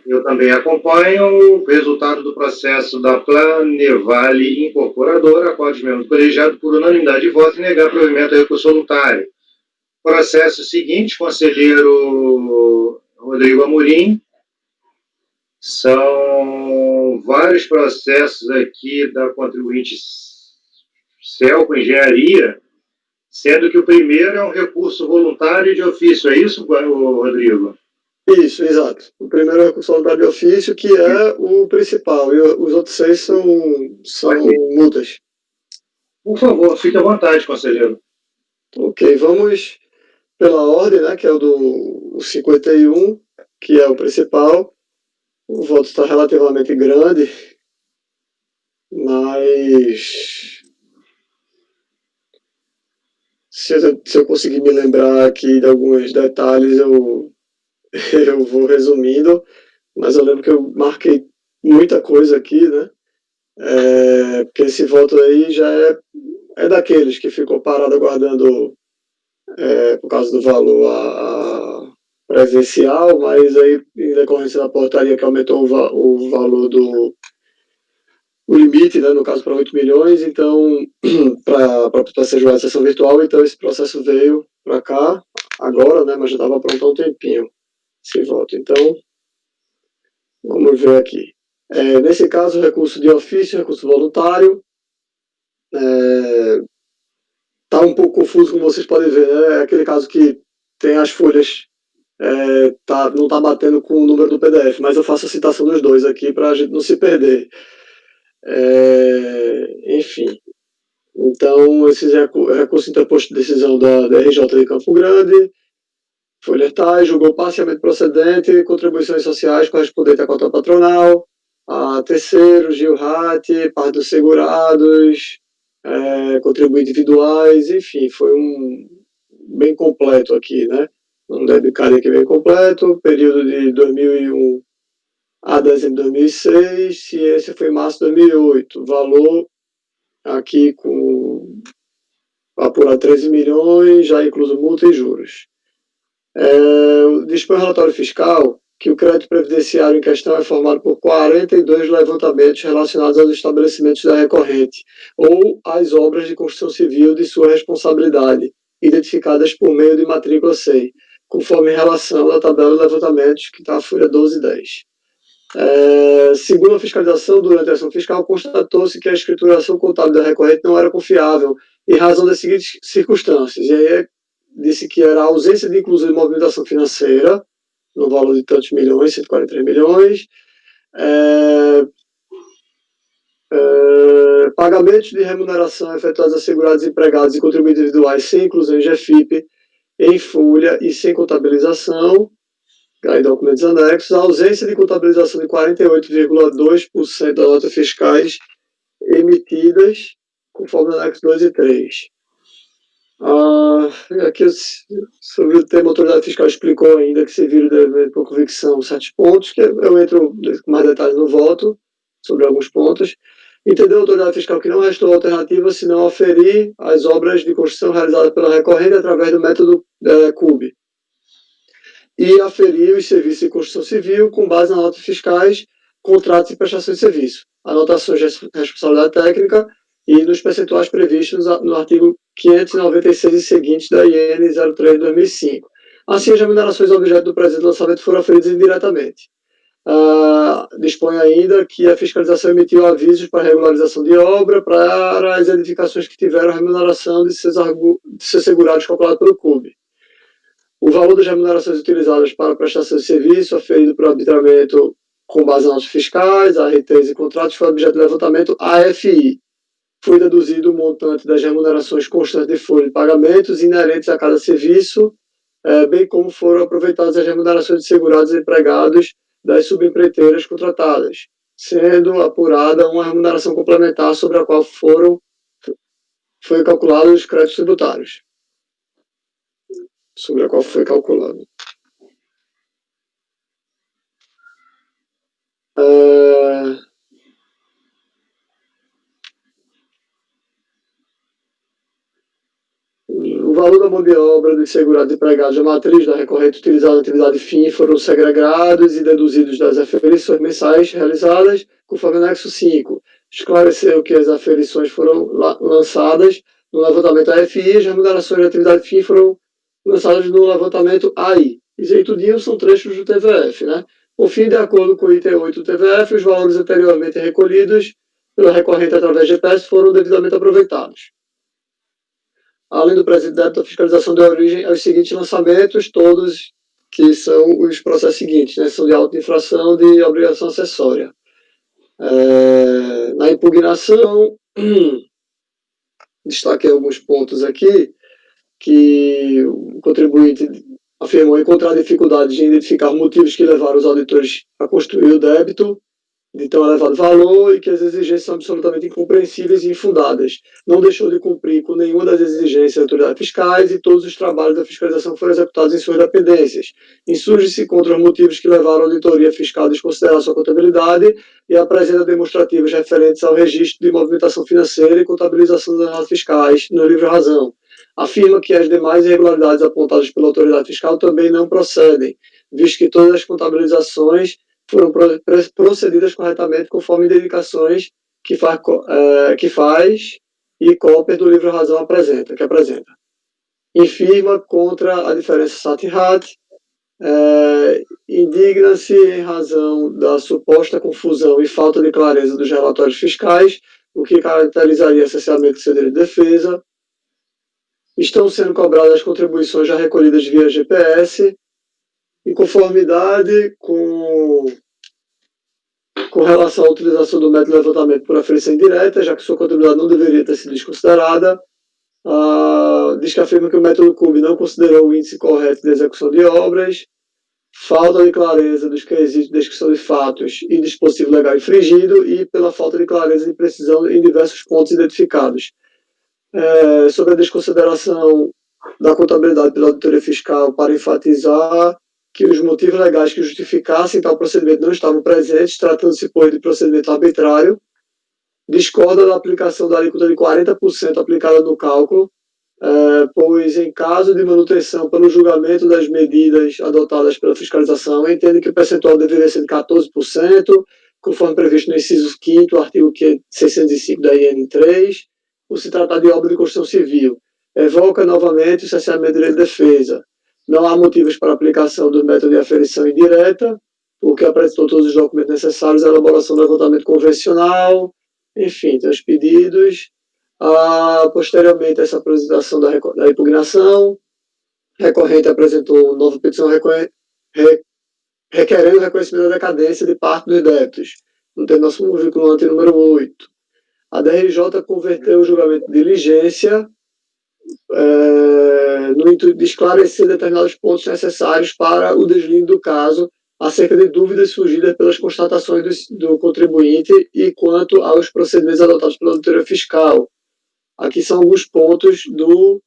Eu também acompanho o resultado do processo da Planevale Incorporadora, a qual os membros do colegiado, por unanimidade de votos, negar provimento ao recurso voluntário. Processo seguinte, conselheiro Rodrigo Amorim. São vários processos aqui da contribuinte Celco Engenharia, sendo que o primeiro é um recurso voluntário de ofício. É isso, Rodrigo? Isso, exato. O primeiro é o recurso voluntário de ofício, que é o principal, e os outros 6 são multas. Por favor, fique à vontade, conselheiro. Ok, vamos pela ordem, né, que é o do 51, que é o principal. O voto está relativamente grande, mas se eu conseguir me lembrar aqui de alguns detalhes, eu vou resumindo, mas eu lembro que eu marquei muita coisa aqui, né? Porque esse voto aí já é daqueles que ficou parado aguardando por causa do valor a presencial, mas aí, em decorrência da portaria que aumentou o valor o limite, né, no caso para 8 milhões, então, para ser julgado a sessão virtual, então esse processo veio para cá agora, né, mas já estava pronto há um tempinho, esse voto. Então, vamos ver aqui. Nesse caso, recurso de ofício, recurso voluntário, tá um pouco confuso, como vocês podem ver, né? É aquele caso que tem as folhas, não está batendo com o número do PDF, mas eu faço a citação dos dois aqui para a gente não se perder. Enfim, então esse recurso interposto de decisão da RJ de Campo Grande, foi alertar, julgou parcialmente procedente, contribuições sociais correspondentes à cota patronal, a terceiros, Gilrat, parte dos segurados, contribuintes individuais, enfim, foi bem completo aqui, né? Um debicário aqui bem completo, período de 2001 a dezembro de 2006, ciência foi em março de 2008, valor aqui com apurado 13 milhões, já incluso multa e juros. Dispõe o relatório fiscal que o crédito previdenciário em questão é formado por 42 levantamentos relacionados aos estabelecimentos da recorrente ou às obras de construção civil de sua responsabilidade, identificadas por meio de matrícula 100, conforme relação da tabela de levantamentos, que está a folha 1210. Segundo a fiscalização, durante a ação fiscal, constatou-se que a escrituração contábil da recorrente não era confiável, em razão das seguintes circunstâncias. E aí disse que era a ausência de inclusão de movimentação financeira, no valor de tantos milhões, 143 milhões, pagamentos de remuneração efetuados a segurados, empregados e contribuintes individuais sem inclusão em GFIP, em folha e sem contabilização, aí documentos anexos, a ausência de contabilização de 48,2% das notas fiscais emitidas, conforme anexo 2 e 3. Aqui sobre o tema, a autoridade fiscal explicou ainda que se viram por convicção certos pontos, que eu entro com mais detalhes no voto sobre alguns pontos. Entendeu a autoridade fiscal que não restou alternativa senão aferir as obras de construção realizadas pela recorrente através do método CUB e aferir os serviços de construção civil com base nas notas fiscais, contratos e prestações de serviço, anotações de responsabilidade técnica e nos percentuais previstos no artigo 596 e seguintes da IN 03/2005. Assim, as remunerações objeto do presente lançamento foram aferidas indiretamente. Dispõe ainda que a fiscalização emitiu avisos para regularização de obra para as edificações que tiveram a remuneração de seus segurados calculado pelo CUB. O valor das remunerações utilizadas para prestação de serviço aferido por arbitramento com base nas notas fiscais, ARTs e contratos foi objeto de levantamento AFI. Foi deduzido o montante das remunerações constantes de folha de pagamentos inerentes a cada serviço, bem como foram aproveitadas as remunerações de segurados e empregados das subempreiteiras contratadas, sendo apurada uma remuneração complementar sobre a qual foi calculado os créditos tributários. sobre a qual foi calculado. O valor da mão de obra dos segurados empregados da matriz da recorrente utilizada na atividade fim foram segregados e deduzidos das aferições mensais realizadas, conforme anexo 5. Esclareceu que as aferições foram lançadas no levantamento AFI e as remunerações da atividade fim foram lançadas no levantamento AI. Isso aí tudinho são trechos do TVF, né? Por fim, de acordo com o item 8 do TVF, os valores anteriormente recolhidos pela recorrente através de GPS foram devidamente aproveitados. Além do presente débito, a fiscalização deu origem aos seguintes lançamentos, todos que são os processos seguintes, né? São de auto-infração de obrigação acessória. Na impugnação, destaquei alguns pontos aqui, que o contribuinte afirmou encontrar dificuldades em identificar motivos que levaram os auditores a construir o débito de tão elevado valor e que as exigências são absolutamente incompreensíveis e infundadas. Não deixou de cumprir com nenhuma das exigências das autoridades fiscais e todos os trabalhos da fiscalização foram executados em suas dependências. Insurge-se contra os motivos que levaram a auditoria fiscal a desconsiderar sua contabilidade e apresenta demonstrativos referentes ao registro de movimentação financeira e contabilização das notas fiscais no livro razão. Afirma que as demais irregularidades apontadas pela autoridade fiscal também não procedem, visto que todas as contabilizações foram procedidas corretamente conforme indicações que faz e cópia do livro razão apresenta. Infirma contra a diferença SAT-RAT, indigna-se em razão da suposta confusão e falta de clareza dos relatórios fiscais, o que caracterizaria essencialmente o seu direito de defesa. Estão sendo cobradas as contribuições já recolhidas via GPS, em conformidade com relação à utilização do método de levantamento por aferição indireta, já que sua contabilidade não deveria ter sido desconsiderada. Diz que afirma que o método CUB não considerou o índice correto de execução de obras, falta de clareza dos quesitos de descrição de fatos e dispositivo legal infringido e pela falta de clareza e precisão em diversos pontos identificados. Sobre a desconsideração da contabilidade pela auditoria fiscal para enfatizar que os motivos legais que justificassem tal procedimento não estavam presentes, tratando-se, pois, de procedimento arbitrário. Discorda da aplicação da alíquota de 40% aplicada no cálculo, pois, em caso de manutenção pelo julgamento das medidas adotadas pela fiscalização, entende que o percentual deveria ser de 14%, conforme previsto no inciso 5º, artigo 605 da IN 3, por se tratar de obra de construção civil. Evoca novamente o cerceamento de direito de defesa. Não há motivos para aplicação do método de aferição indireta, porque apresentou todos os documentos necessários à elaboração do levantamento convencional, enfim, tem os pedidos. Posteriormente a essa apresentação da impugnação, recorrente apresentou nova petição requerendo o reconhecimento da decadência de parte dos débitos, no termo nosso vinculante número 8. A DRJ converteu o julgamento de diligência no intuito de esclarecer determinados pontos necessários para o deslinde do caso, acerca de dúvidas surgidas pelas constatações do contribuinte e quanto aos procedimentos adotados pela auditoria fiscal. Aqui são alguns pontos do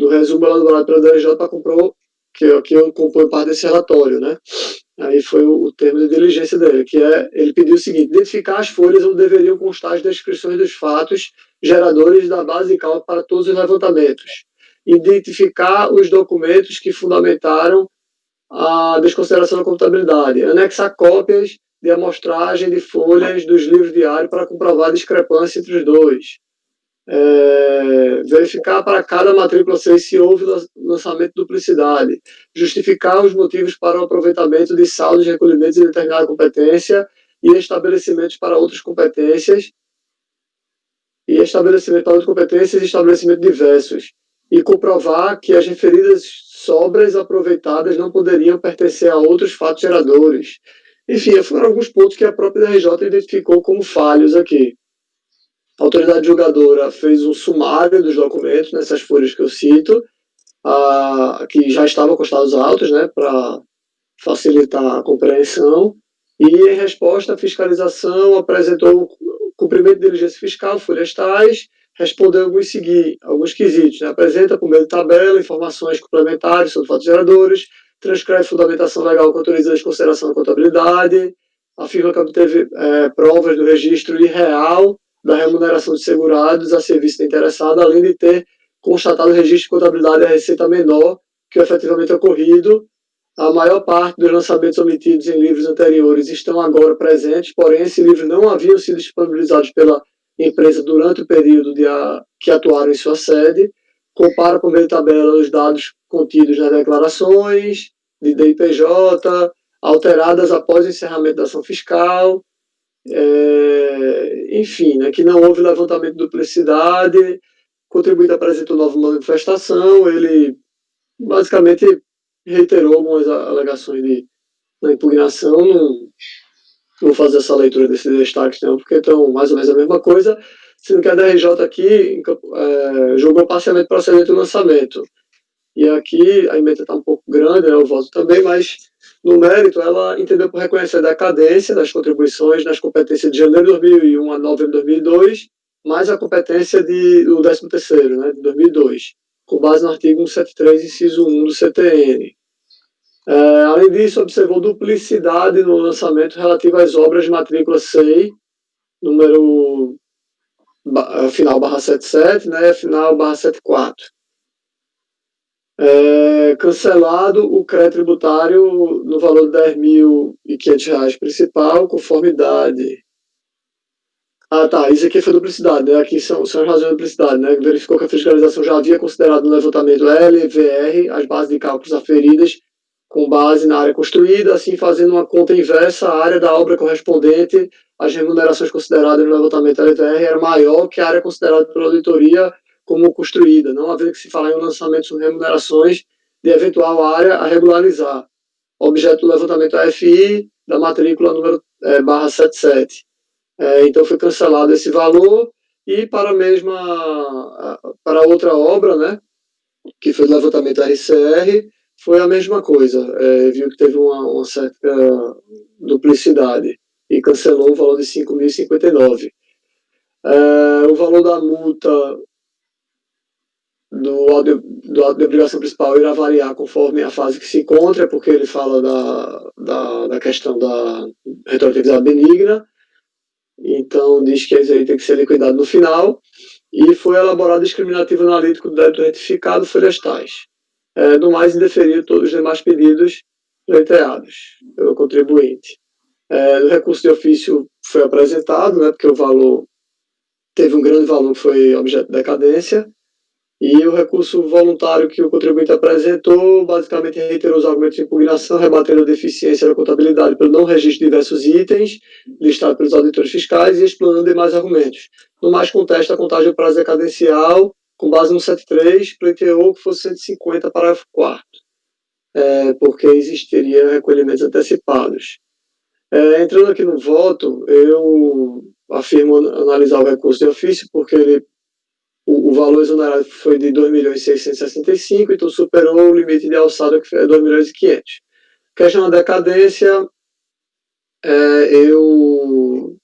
resumo elaborado pela DRJ para compor, que eu compõe parte desse relatório, né? Aí foi o termo de diligência dele, que ele pediu o seguinte: identificar as folhas onde deveriam constar as descrições dos fatos geradores da base de cálculo para todos os levantamentos, identificar os documentos que fundamentaram a desconsideração da contabilidade, anexar cópias de amostragem de folhas dos livros diários para comprovar a discrepância entre os dois, verificar para cada matrícula 6 se houve lançamento de duplicidade, justificar os motivos para o aproveitamento de saldos e recolhimentos de determinada competência e estabelecimentos para outras competências, e estabelecimentos diversos, e comprovar que as referidas sobras aproveitadas não poderiam pertencer a outros fatos geradores. Enfim, foram alguns pontos que a própria DRJ identificou como falhos aqui. A autoridade julgadora fez um sumário dos documentos, nessas folhas que eu cito, que já estavam constados autos, né, para facilitar a compreensão, e em resposta à fiscalização apresentou o cumprimento de diligência fiscal, folhas tais, responder alguns quesitos, né? Apresenta por meio de tabela informações complementares sobre fatos geradores, transcreve fundamentação legal que autoriza a desconsideração da contabilidade, afirma que obteve provas do registro irreal da remuneração de segurados a serviço do interessado, além de ter constatado o registro de contabilidade a receita menor que o efetivamente ocorrido. A maior parte dos lançamentos omitidos em livros anteriores estão agora presentes, porém, esses livros não haviam sido disponibilizados pela empresa durante o período que atuaram em sua sede. Compara por meio de tabela os dados contidos nas declarações de DIPJ, alteradas após o encerramento da ação fiscal, enfim, né, que não houve levantamento de duplicidade, o contribuinte apresentou nova manifestação, ele basicamente reiterou algumas alegações na impugnação, não vou fazer essa leitura desses destaques não, porque estão mais ou menos a mesma coisa, sendo que a DRJ aqui julgou parcialmente procedente do lançamento. E aqui a emenda está um pouco grande, né, o voto também, mas no mérito ela entendeu por reconhecer a decadência das contribuições nas competências de janeiro de 2001 a novembro de 2002, mais a competência do 13º, né, de 2002, com base no artigo 173, inciso 1 do CTN. Além disso, observou duplicidade no lançamento relativo às obras de matrícula SEI, número final /77, né, final /74. Cancelado o crédito tributário no valor de R$10.500 principal, conformidade. Tá, isso aqui foi duplicidade, né? Aqui são as razões de duplicidade, né? Verificou que a fiscalização já havia considerado no levantamento LVR as bases de cálculos aferidas com base na área construída, assim fazendo uma conta inversa, a área da obra correspondente às remunerações consideradas no levantamento LVR era maior que a área considerada pela auditoria como construída, não havendo que se falar em um lançamento sobre remunerações de eventual área a regularizar. Objeto do levantamento AFI da matrícula número /77. Então foi cancelado esse valor e para outra obra, né, que foi do levantamento RCR, foi a mesma coisa, viu que teve uma certa duplicidade e cancelou o valor de R$5.059. O valor da multa do ato de obrigação principal irá variar conforme a fase que se encontra, porque ele fala da questão da retroatividade benigna, então diz que isso aí tem que ser liquidado no final, e foi elaborado discriminativo analítico do débito retificado, folhas tais. No mais, indeferido todos os demais pedidos reiterados pelo contribuinte. O recurso de ofício foi apresentado, né, porque o valor teve um grande valor que foi objeto de decadência, e o recurso voluntário que o contribuinte apresentou basicamente reiterou os argumentos de impugnação, rebatendo a deficiência da contabilidade pelo não registro de diversos itens listados pelos auditores fiscais e explanando demais argumentos. No mais, contesta a contagem do prazo decadencial com base no 73, pleiteou que fosse 150, parágrafo 4º, porque existiria recolhimentos antecipados. Entrando aqui no voto, eu afirmo analisar o recurso de ofício, porque o valor exonerado foi de 2.665.000, então superou o limite de alçada, que é 2.500.000. Questão da decadência, eu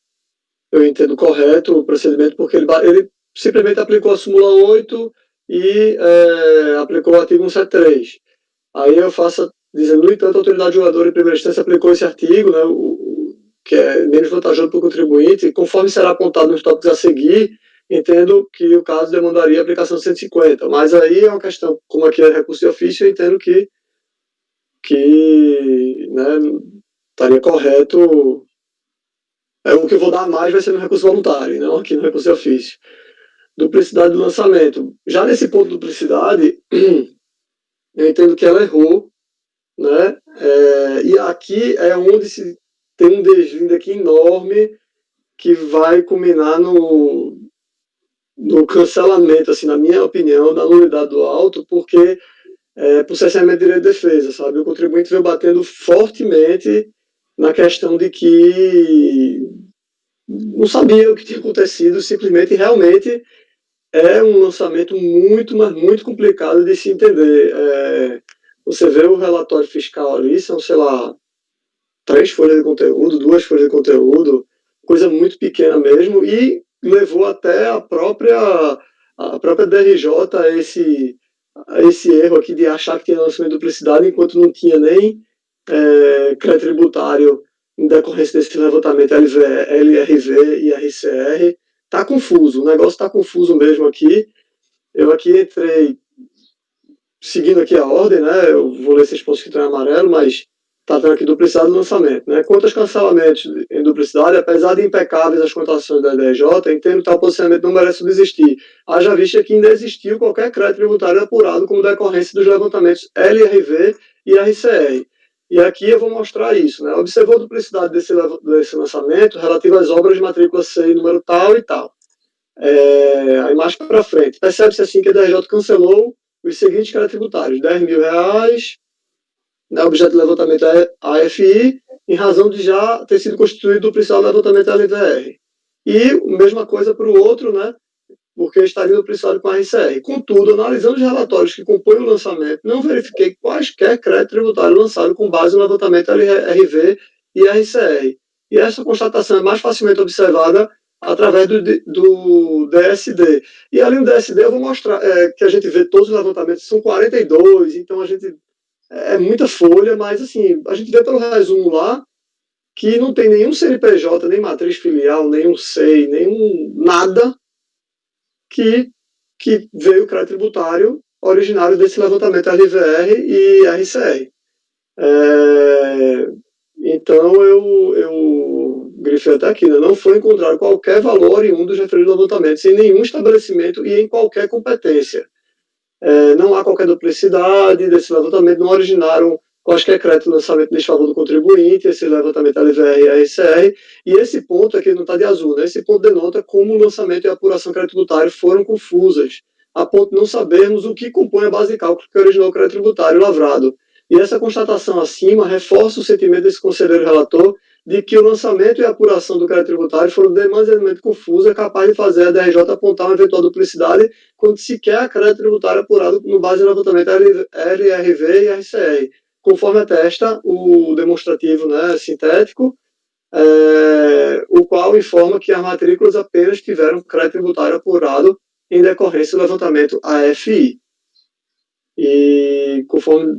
entendo correto o procedimento, porque ele simplesmente aplicou a súmula 8 e aplicou o artigo 173. Aí eu faço dizendo, no entanto, a autoridade julgadora em primeira instância aplicou esse artigo, né, que é menos vantajoso para o contribuinte, e conforme será apontado nos tópicos a seguir, entendo que o caso demandaria a aplicação de 150, mas aí é uma questão, como aqui é recurso de ofício, eu entendo que né, estaria correto, o que eu vou dar mais vai ser no recurso voluntário, não aqui no recurso de ofício. Duplicidade do lançamento. Já nesse ponto de duplicidade, eu entendo que ela errou, né, e aqui é onde se tem um desvio aqui enorme que vai culminar no cancelamento, assim, na minha opinião, da nulidade do auto, porque por cerceamento de direito de defesa, sabe? O contribuinte veio batendo fortemente na questão de que não sabia o que tinha acontecido, simplesmente, realmente é um lançamento muito, mas muito complicado de se entender. Você vê o relatório fiscal ali, são, sei lá, 3 folhas de conteúdo, 2 folhas de conteúdo, coisa muito pequena mesmo, e levou até a própria DRJ a esse erro aqui de achar que tinha lançamento de duplicidade, enquanto não tinha nem crédito tributário em decorrência desse levantamento LRV e RCR. Está confuso, o negócio está confuso mesmo aqui. Eu aqui entrei, seguindo aqui a ordem, né? Eu vou ler esses pontos que estão em amarelo, mas está tendo aqui duplicidade do lançamento, né? Quanto aos cancelamentos em duplicidade, apesar de impecáveis as cotações da DRJ, entendo que tal posicionamento não merece desistir. Haja vista que ainda existiu qualquer crédito tributário apurado como decorrência dos levantamentos LRV e RCR. E aqui eu vou mostrar isso, né? Observou a duplicidade desse lançamento relativo às obras de matrícula C número tal e tal. Aí mais para frente, percebe-se assim que a DRJ cancelou os seguintes créditos tributários: R$10.000, né, objeto de levantamento é AFI, em razão de já ter sido constituído dupliciado o levantamento LVR. E mesma coisa para o outro, né, porque estaria dupliciado com a RCR. Contudo, analisando os relatórios que compõem o lançamento, não verifiquei quaisquer crédito tributário lançado com base no levantamento LRV e RCR. E essa constatação é mais facilmente observada através do DSD. E ali no DSD eu vou mostrar que a gente vê todos os levantamentos, são 42, então a gente é muita folha, mas assim, a gente vê pelo resumo lá que não tem nenhum CNPJ, nem matriz filial, nenhum SEI, nenhum nada que veio o crédito tributário originário desse levantamento LVR e RCR. Então eu grifei até aqui, né? Não foi encontrado qualquer valor oriundo dos referidos levantamentos em nenhum estabelecimento e em qualquer competência. Não há qualquer duplicidade desse levantamento, não originaram quaisquer crédito de lançamento em desfavor do contribuinte, esse levantamento LVR e RCR, e esse ponto aqui não está de azul, né? Esse ponto denota como o lançamento e a apuração crédito tributário foram confusas, a ponto de não sabermos o que compõe a base de cálculo que originou o crédito tributário lavrado. E essa constatação acima reforça o sentimento desse conselheiro relator de que o lançamento e a apuração do crédito tributário foram demasiadamente confusos, capaz de fazer a DRJ apontar uma eventual duplicidade quando sequer há crédito tributário apurado no base do levantamento LRV e RCR, conforme atesta o demonstrativo, né, sintético, o qual informa que as matrículas apenas tiveram crédito tributário apurado em decorrência do levantamento AFI. E conforme,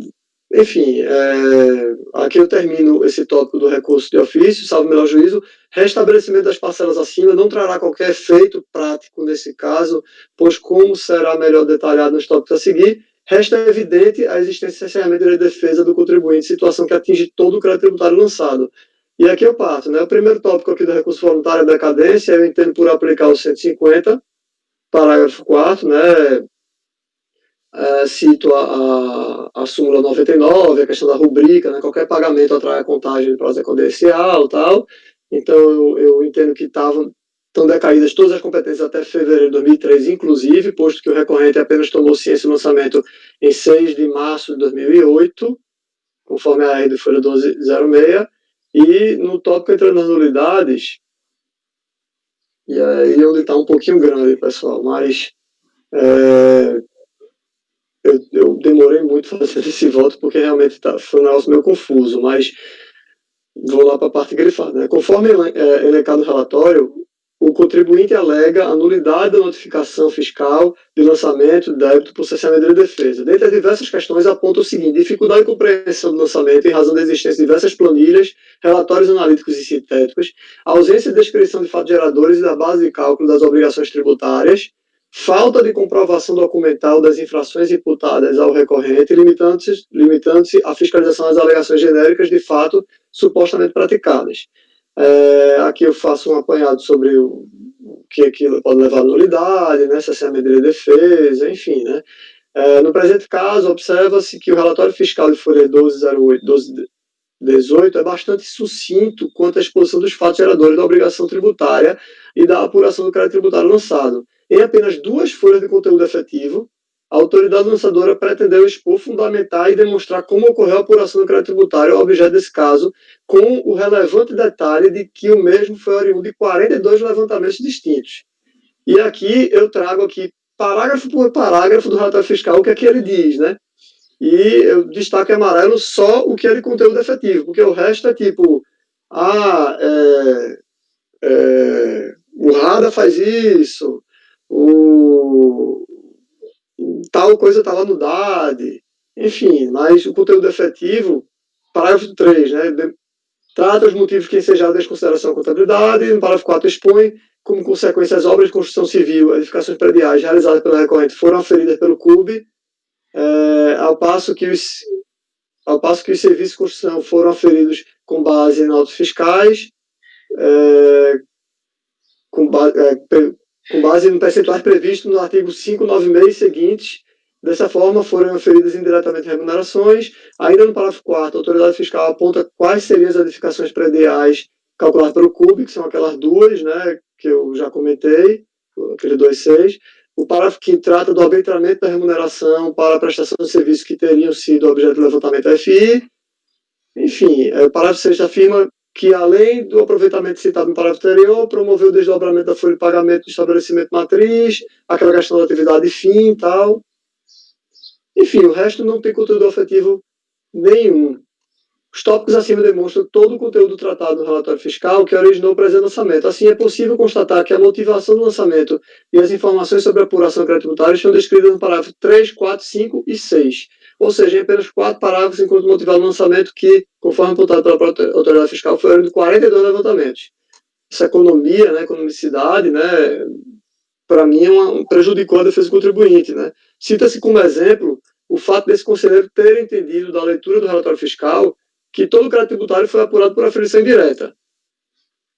enfim, aqui eu termino esse tópico do recurso de ofício, salvo o melhor juízo. Restabelecimento das parcelas acima não trará qualquer efeito prático nesse caso, pois, como será melhor detalhado nos tópicos a seguir, resta evidente a existência essencialmente de defesa do contribuinte, situação que atinge todo o crédito tributário lançado. E aqui eu parto, né? O primeiro tópico aqui do recurso voluntário é decadência, eu entendo por aplicar o 150, parágrafo 4º, né? Cito a súmula 99, a questão da rubrica, né? Qualquer pagamento atrai a contagem de prosa condencial e tal. Então, eu entendo que estão decaídas todas as competências até fevereiro de 2003, inclusive, posto que o recorrente apenas tomou ciência do lançamento em 6 de março de 2008, conforme a RD Folha 1206, e no tópico entrando nas nulidades, e aí onde está um pouquinho grande, pessoal, mas eu demorei muito fazendo esse voto porque realmente foi um negócio meio confuso, mas vou lá para a parte grifada, né? Conforme elencado no relatório, o contribuinte alega a nulidade da notificação fiscal de lançamento de débito por cessamento de defesa. Dentre as diversas questões, aponta o seguinte: dificuldade de compreensão do lançamento em razão da existência de diversas planilhas, relatórios analíticos e sintéticos, ausência de descrição de fatos geradores e da base de cálculo das obrigações tributárias, falta de comprovação documental das infrações imputadas ao recorrente, limitando-se à fiscalização das alegações genéricas de fato supostamente praticadas. Aqui eu faço um apanhado sobre o que pode levar à nulidade, né, se essa é a medida de defesa, enfim, né. No presente caso, observa-se que o relatório fiscal de folha 1208, 1218 é bastante sucinto quanto à exposição dos fatos geradores da obrigação tributária e da apuração do crédito tributário lançado. Em apenas 2 folhas de conteúdo efetivo, a autoridade lançadora pretendeu expor, fundamentar e demonstrar como ocorreu a apuração do crédito tributário ao objeto desse caso, com o relevante detalhe de que o mesmo foi oriundo de 42 levantamentos distintos. E aqui eu trago aqui, parágrafo por parágrafo do relatório fiscal, o que é que ele diz, né? E eu destaco em amarelo só o que é de conteúdo efetivo, porque o resto é tipo, o empregada faz isso, tal coisa está lá no DAD, enfim, mas o conteúdo efetivo, parágrafo 3, né, trata os motivos que ensejaram a desconsideração da contabilidade, no parágrafo 4 expõe como consequência as obras de construção civil, edificações prediais realizadas pela recorrente foram aferidas pelo CUB, ao passo que os serviços de construção foram aferidos com base em notas fiscais, com base no percentuais previsto no artigo 596 e seguintes. Dessa forma, foram aferidas indiretamente remunerações. Ainda no parágrafo 4º, a autoridade fiscal aponta quais seriam as edificações prediais calculadas pelo CUB, que são aquelas duas, né, que eu já comentei, aqueles 2.6. O parágrafo 5º trata do arbitramento da remuneração para a prestação de serviços que teriam sido objeto de levantamento da FI. Enfim, o parágrafo 6º afirma que, além do aproveitamento citado no parágrafo anterior, promoveu o desdobramento da folha de pagamento do estabelecimento matriz, aquela questão da atividade fim e tal. Enfim, o resto não tem conteúdo afetivo nenhum. Os tópicos acima demonstram todo o conteúdo tratado no relatório fiscal que originou o presente lançamento. Assim, é possível constatar que a motivação do lançamento e as informações sobre a apuração tributária estão descritas no parágrafo 3, 4, 5 e 6. Ou seja, em apenas 4 parágrafos, enquanto motivado o lançamento que, conforme apontado pela própria autoridade fiscal, foram de 42 levantamentos. Essa economia, né, economicidade, né, para mim, prejudicou a defesa do contribuinte, né? Cita-se como exemplo o fato desse conselheiro ter entendido da leitura do relatório fiscal que todo o crédito tributário foi apurado por aferição indireta,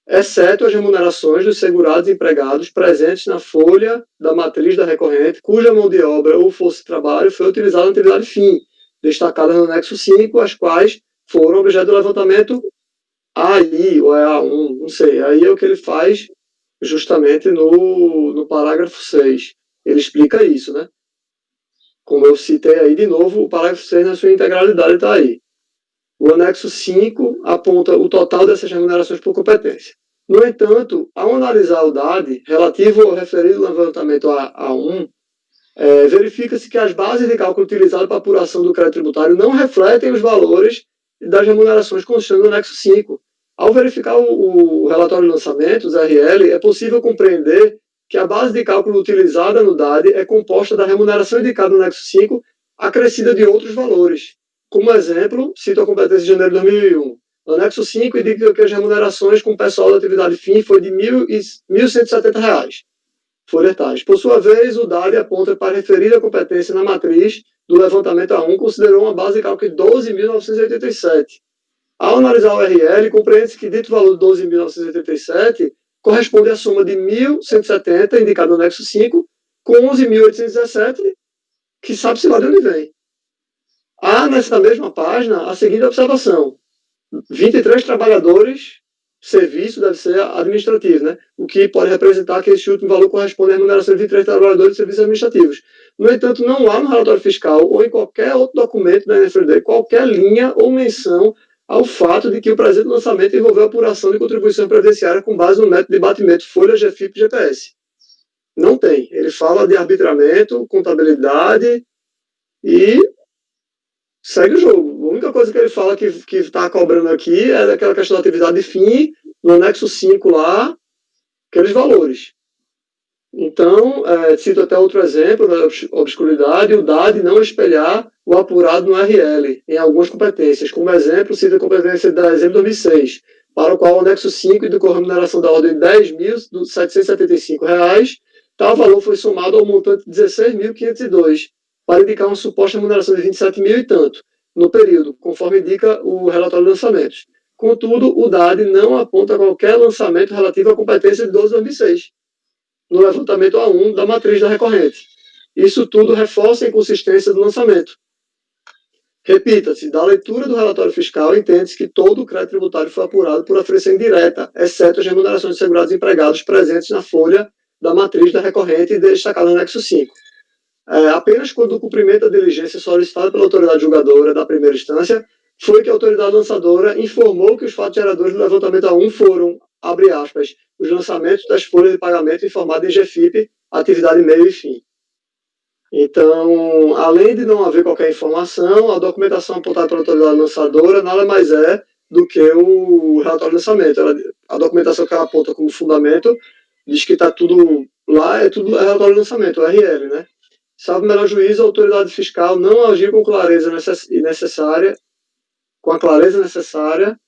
exceto as remunerações dos segurados e empregados presentes na folha da matriz da recorrente, cuja mão de obra ou força de trabalho foi utilizada na atividade fim, destacadas no anexo 5, as quais foram objeto do levantamento AI, ou é A1, não sei. Aí é o que ele faz justamente no parágrafo 6. Ele explica isso, né? Como eu citei aí de novo, o parágrafo 6 na sua integralidade está aí. O anexo 5 aponta o total dessas remunerações por competência. No entanto, ao analisar o DAD relativo ao referido levantamento A1, verifica-se que as bases de cálculo utilizadas para a apuração do crédito tributário não refletem os valores das remunerações constantes no anexo 5. Ao verificar o relatório de lançamentos, RL, é possível compreender que a base de cálculo utilizada no DAD é composta da remuneração indicada no anexo 5, acrescida de outros valores. Como exemplo, cito a competência de janeiro de 2001. No anexo 5 indica que as remunerações com o pessoal da atividade fim foi de R$ 1.170. Folhetagem. Por sua vez, o DAD aponta para referir a competência na matriz do levantamento A1, considerou uma base de cálculo de 12.987. Ao analisar o RL, compreende-se que dito valor de 12.987 corresponde à soma de 1.170, indicado no anexo 5, com 11.817, que sabe-se lá de onde vem. Há, nessa mesma página, a seguinte observação. 23 trabalhadores, serviço deve ser administrativo, né? O que pode representar que esse último valor corresponde à remuneração de 23 trabalhadores de serviços administrativos. No entanto, não há no relatório fiscal ou em qualquer outro documento da NFD qualquer linha ou menção ao fato de que o presente lançamento envolveu a apuração de contribuição previdenciária com base no método de batimento folha, GFIP e GPS. Não tem. Ele fala de arbitramento, contabilidade e segue o jogo. A única coisa que ele fala que está cobrando aqui é daquela questão da atividade de fim, no anexo 5 lá, aqueles valores. Então, cito até outro exemplo da obscuridade, o DAD não espelhar o apurado no RL em algumas competências. Como exemplo, cito a competência da exemplo 2006, para o qual o anexo 5 indicou a remuneração da ordem de R$ 10.775, tal valor foi somado ao montante de 16.502, para indicar uma suposta remuneração de 27 mil e tanto, no período, conforme indica o relatório de lançamentos. Contudo, o DAD não aponta qualquer lançamento relativo à competência de 12 de 2006, no levantamento A1 da matriz da recorrente. Isso tudo reforça a inconsistência do lançamento. Repita-se, da leitura do relatório fiscal, entende-se que todo o crédito tributário foi apurado por aferição indireta, exceto as remunerações de segurados e empregados presentes na folha da matriz da recorrente e destacada no anexo 5. Apenas quando o cumprimento da diligência solicitada pela autoridade julgadora da primeira instância foi que a autoridade lançadora informou que os fatos geradores do levantamento A1 foram, abre aspas, os lançamentos das folhas de pagamento informadas em GFIP, atividade meio e fim. Então, além de não haver qualquer informação, a documentação apontada pela autoridade lançadora nada mais é do que o relatório de lançamento. A documentação que ela aponta como fundamento diz que está tudo lá, é tudo relatório de lançamento, o RL, né? Salvo o melhor juízo, a autoridade fiscal não agiu com clareza necessária, com a clareza necessária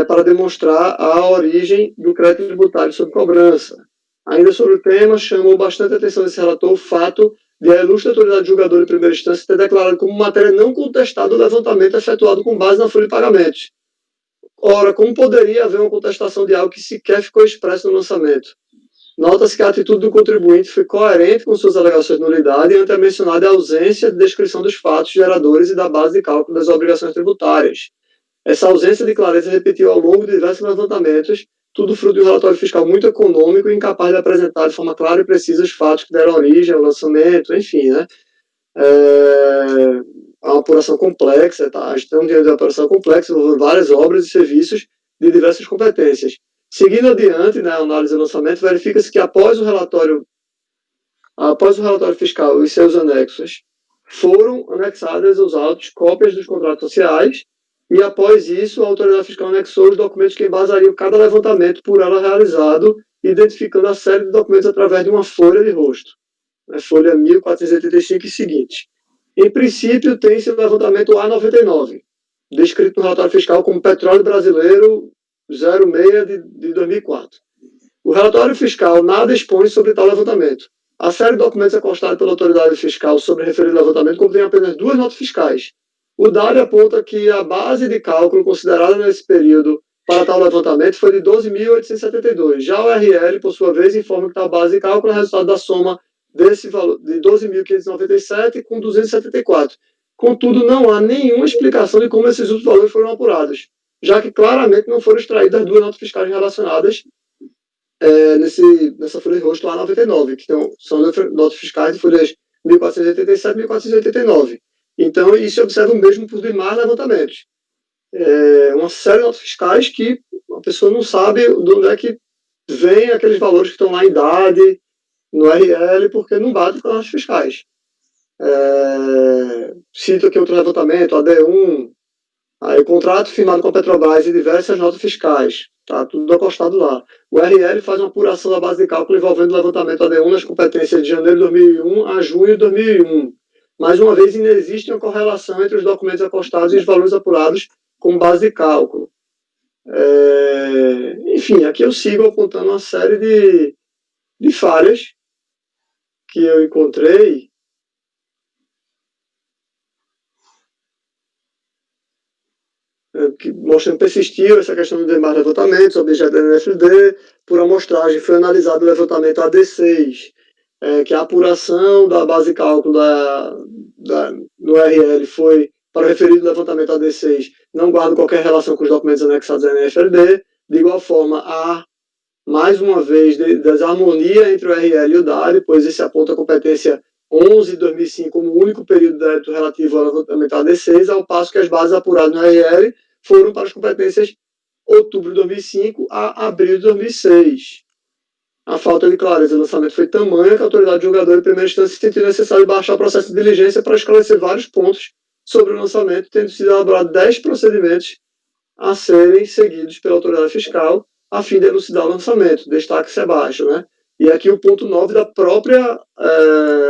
para demonstrar a origem do crédito tributário sob cobrança. Ainda sobre o tema, chamou bastante a atenção desse relator o fato de a ilustre autoridade julgadora de primeira instância ter declarado como matéria não contestada o levantamento efetuado com base na folha de pagamentos. Ora, como poderia haver uma contestação de algo que sequer ficou expresso no lançamento? Nota-se que a atitude do contribuinte foi coerente com suas alegações de nulidade e ante a mencionada ausência de descrição dos fatos geradores e da base de cálculo das obrigações tributárias. Essa ausência de clareza repetiu ao longo de diversos levantamentos, tudo fruto de um relatório fiscal muito econômico e incapaz de apresentar de forma clara e precisa os fatos que deram origem ao lançamento, enfim, né? É uma apuração complexa, tá? Estamos diante de uma apuração complexa, envolvendo várias obras e serviços de diversas competências. Seguindo adiante, na análise do lançamento, verifica-se que após o relatório fiscal e seus anexos, foram anexadas aos autos cópias dos contratos sociais e, após isso, a autoridade fiscal anexou os documentos que embasariam cada levantamento por ela realizado, identificando a série de documentos através de uma folha de rosto, a folha 1485 e seguinte. Em princípio, tem-se o levantamento A99, descrito no relatório fiscal como Petróleo Brasileiro 06 de 2004. O relatório fiscal nada expõe sobre tal levantamento. A série de documentos acostados pela autoridade fiscal sobre o referido levantamento contém apenas 2 notas fiscais. O DARE aponta que a base de cálculo considerada nesse período para tal levantamento foi de 12.872. Já o RL, por sua vez, informa que tal base de cálculo é resultado da soma desse valor de 12.597 com 274. Contudo, não há nenhuma explicação de como esses outros valores foram apurados, já que claramente não foram extraídas as 2 notas fiscais relacionadas nessa folha de rosto A99, que são notas fiscais de folhas 1487 e 1489. Então, isso observa o mesmo por demais levantamentos. Uma série de notas fiscais que a pessoa não sabe de onde é que vem aqueles valores que estão lá em idade, no RL, porque não bate com as notas fiscais. Cito aqui outro levantamento, AD1, aí o contrato firmado com a Petrobras e diversas notas fiscais. Está tudo acostado lá. O RL faz uma apuração da base de cálculo envolvendo o levantamento AD1 nas competências de janeiro de 2001 a junho de 2001. Mais uma vez, ainda existe uma correlação entre os documentos acostados e os valores apurados como base de cálculo. Enfim, aqui eu sigo apontando uma série de falhas que eu encontrei que mostram que persistiu essa questão dos demais levantamentos, objeto da NFD. Por amostragem, foi analisado o levantamento AD6, que a apuração da base de cálculo no RL foi para o referido levantamento AD6, não guarda qualquer relação com os documentos anexados à NFLD. De igual forma, há, mais uma vez, desarmonia entre o RL e o DARE, pois esse aponta a competência 11 de 2005 como o único período de débito relativo ao levantamento AD6, ao passo que as bases apuradas no RL foram para as competências outubro de 2005 a abril de 2006. A falta de clareza do lançamento foi tamanha que a autoridade julgadora em primeira instância sentiu necessário baixar o processo de diligência para esclarecer vários pontos sobre o lançamento, tendo sido elaborados 10 procedimentos a serem seguidos pela autoridade fiscal a fim de elucidar o lançamento. Destaque-se abaixo, né? E aqui o ponto 9 da própria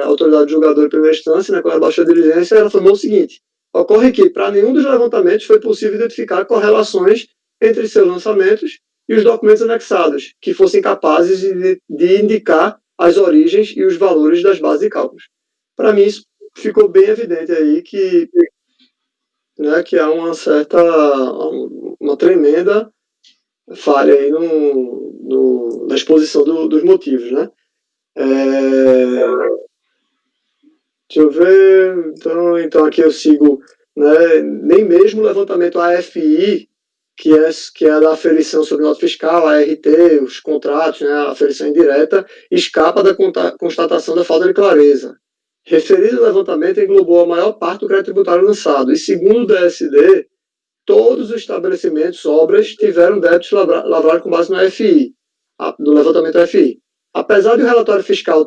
autoridade julgadora em primeira instância, né, quando ela baixou a diligência, ela afirmou o seguinte: ocorre que, para nenhum dos levantamentos, foi possível identificar correlações entre seus lançamentos e os documentos anexados, que fossem capazes de indicar as origens e os valores das bases de cálculos. Para mim, isso ficou bem evidente aí que há uma tremenda falha aí na exposição dos motivos, né? Deixa eu ver, então aqui eu sigo, né? Nem mesmo o levantamento AFI, que é da aferição sobre nota fiscal, a ART, os contratos, né, a aferição indireta, escapa da constatação da falta de clareza. Referido levantamento englobou a maior parte do crédito tributário lançado, e segundo o DSD, todos os estabelecimentos, obras, tiveram débitos lavrados com base no AFI, no levantamento AFI. Apesar de o relatório fiscal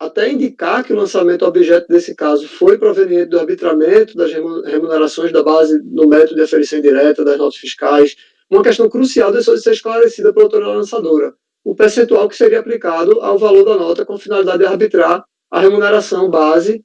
até indicar que o lançamento objeto desse caso foi proveniente do arbitramento das remunerações da base no método de aferição indireta das notas fiscais, uma questão crucial deixou de ser esclarecida pela autoridade lançadora. o percentual que seria aplicado ao valor da nota com finalidade de arbitrar a remuneração base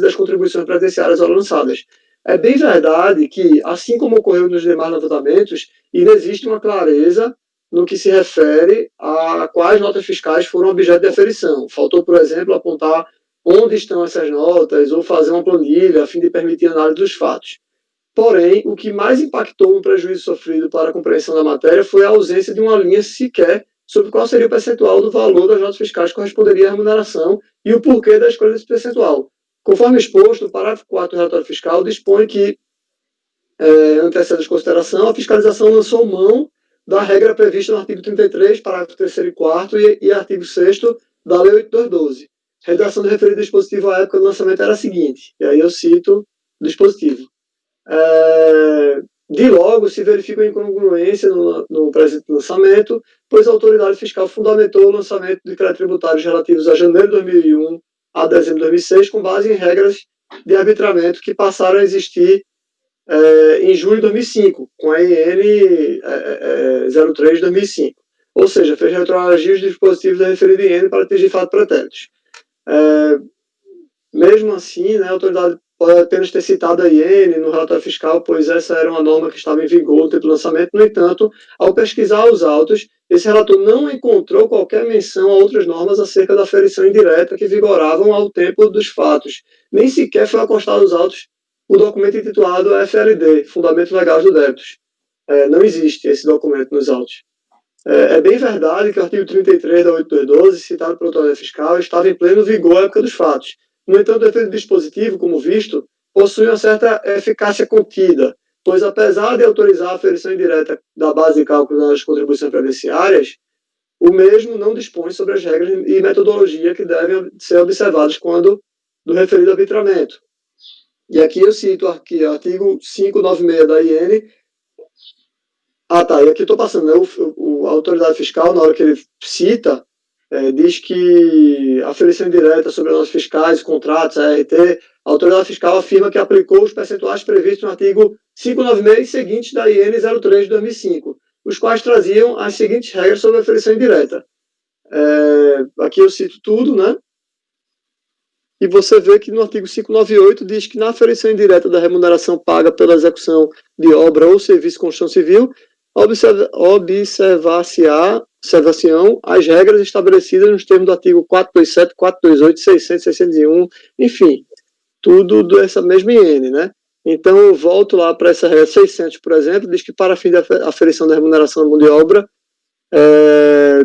das contribuições previdenciárias lançadas. É bem verdade que, assim como ocorreu nos demais levantamentos, ainda existe uma clareza no que se refere a quais notas fiscais foram objeto de aferição. Faltou, por exemplo, apontar onde estão essas notas ou fazer uma planilha a fim de permitir a análise dos fatos. Porém, o que mais impactou no prejuízo sofrido para a compreensão da matéria foi a ausência de uma linha sequer sobre qual seria o percentual do valor das notas fiscais que corresponderia à remuneração e o porquê da escolha desse percentual. Conforme exposto, o parágrafo 4 do relatório fiscal dispõe que, antecede a consideração, a fiscalização lançou mão da regra prevista no artigo 33, parágrafo 3º e 4º e artigo 6º da Lei 8212. A redação do referido dispositivo à época do lançamento era a seguinte, e aí eu cito o dispositivo. De logo, se verifica uma incongruência no presente lançamento, pois a autoridade fiscal fundamentou o lançamento de créditos tributários relativos a janeiro de 2001 a dezembro de 2006 com base em regras de arbitramento que passaram a existir em julho de 2005, com a IN 03 de 2005. Ou seja, fez retroagir os dispositivos da referida IN para atingir fatos pretéritos. Mesmo assim, né, a autoridade pode apenas ter citado a IN no relatório fiscal, pois essa era uma norma que estava em vigor no tempo do lançamento. No entanto, ao pesquisar os autos, esse relator não encontrou qualquer menção a outras normas acerca da aferição indireta que vigoravam ao tempo dos fatos. Nem sequer foi acostado aos autos o documento intitulado FLD, Fundamentos Legais do Débitos. Não existe esse documento nos autos. É bem verdade que o artigo 33 da 8212, citado pela autoridade fiscal, estava em pleno vigor à época dos fatos. No entanto, o efeito dispositivo, como visto, possui uma certa eficácia contida, pois apesar de autorizar a aferição indireta da base de cálculo das contribuições previdenciárias, o mesmo não dispõe sobre as regras e metodologia que devem ser observadas quando do referido arbitramento. E aqui eu cito o artigo 596 da IN. E aqui estou passando, né? A autoridade fiscal, na hora que ele cita, diz que a aferição indireta sobre as notas fiscais, contratos, ART, a autoridade fiscal afirma que aplicou os percentuais previstos no artigo 596 e seguintes da IN 03 de 2005, os quais traziam as seguintes regras sobre a aferição indireta. Aqui eu cito tudo, né? E você vê que no artigo 598 diz que na aferição indireta da remuneração paga pela execução de obra ou serviço de construção civil, observar-se-ão as regras estabelecidas nos termos do artigo 427, 428, 600, 601, enfim, tudo dessa mesma IN, né? Então, eu volto lá para essa regra 600, por exemplo, diz que para fim da aferição da remuneração da mão de obra,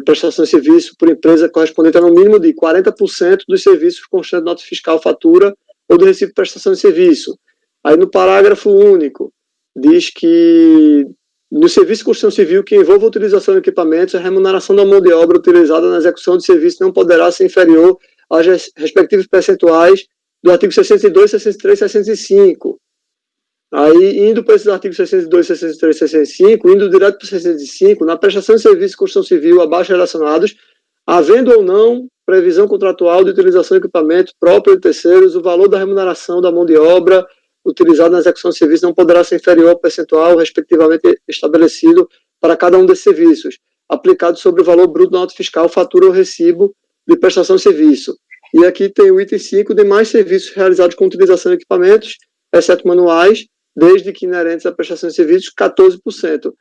prestação de serviço por empresa correspondente a no mínimo de 40% dos serviços constantes de nota fiscal, fatura ou do recibo de prestação de serviço. Aí no parágrafo único, diz que no serviço de construção civil que envolva a utilização de equipamentos, a remuneração da mão de obra utilizada na execução de serviço não poderá ser inferior aos respectivos percentuais do artigo 62, 63 e 65. Aí, indo para esses artigos 62, 63 e 65, indo direto para o 65, na prestação de serviço de construção civil abaixo relacionados, havendo ou não previsão contratual de utilização de equipamento próprio de terceiros, o valor da remuneração da mão de obra utilizada na execução de serviço não poderá ser inferior ao percentual respectivamente estabelecido para cada um desses serviços, aplicado sobre o valor bruto da nota fiscal, fatura ou recibo de prestação de serviço. E aqui tem o item 5, demais serviços realizados com utilização de equipamentos, exceto manuais, desde que inerentes à prestação de serviços, 14%.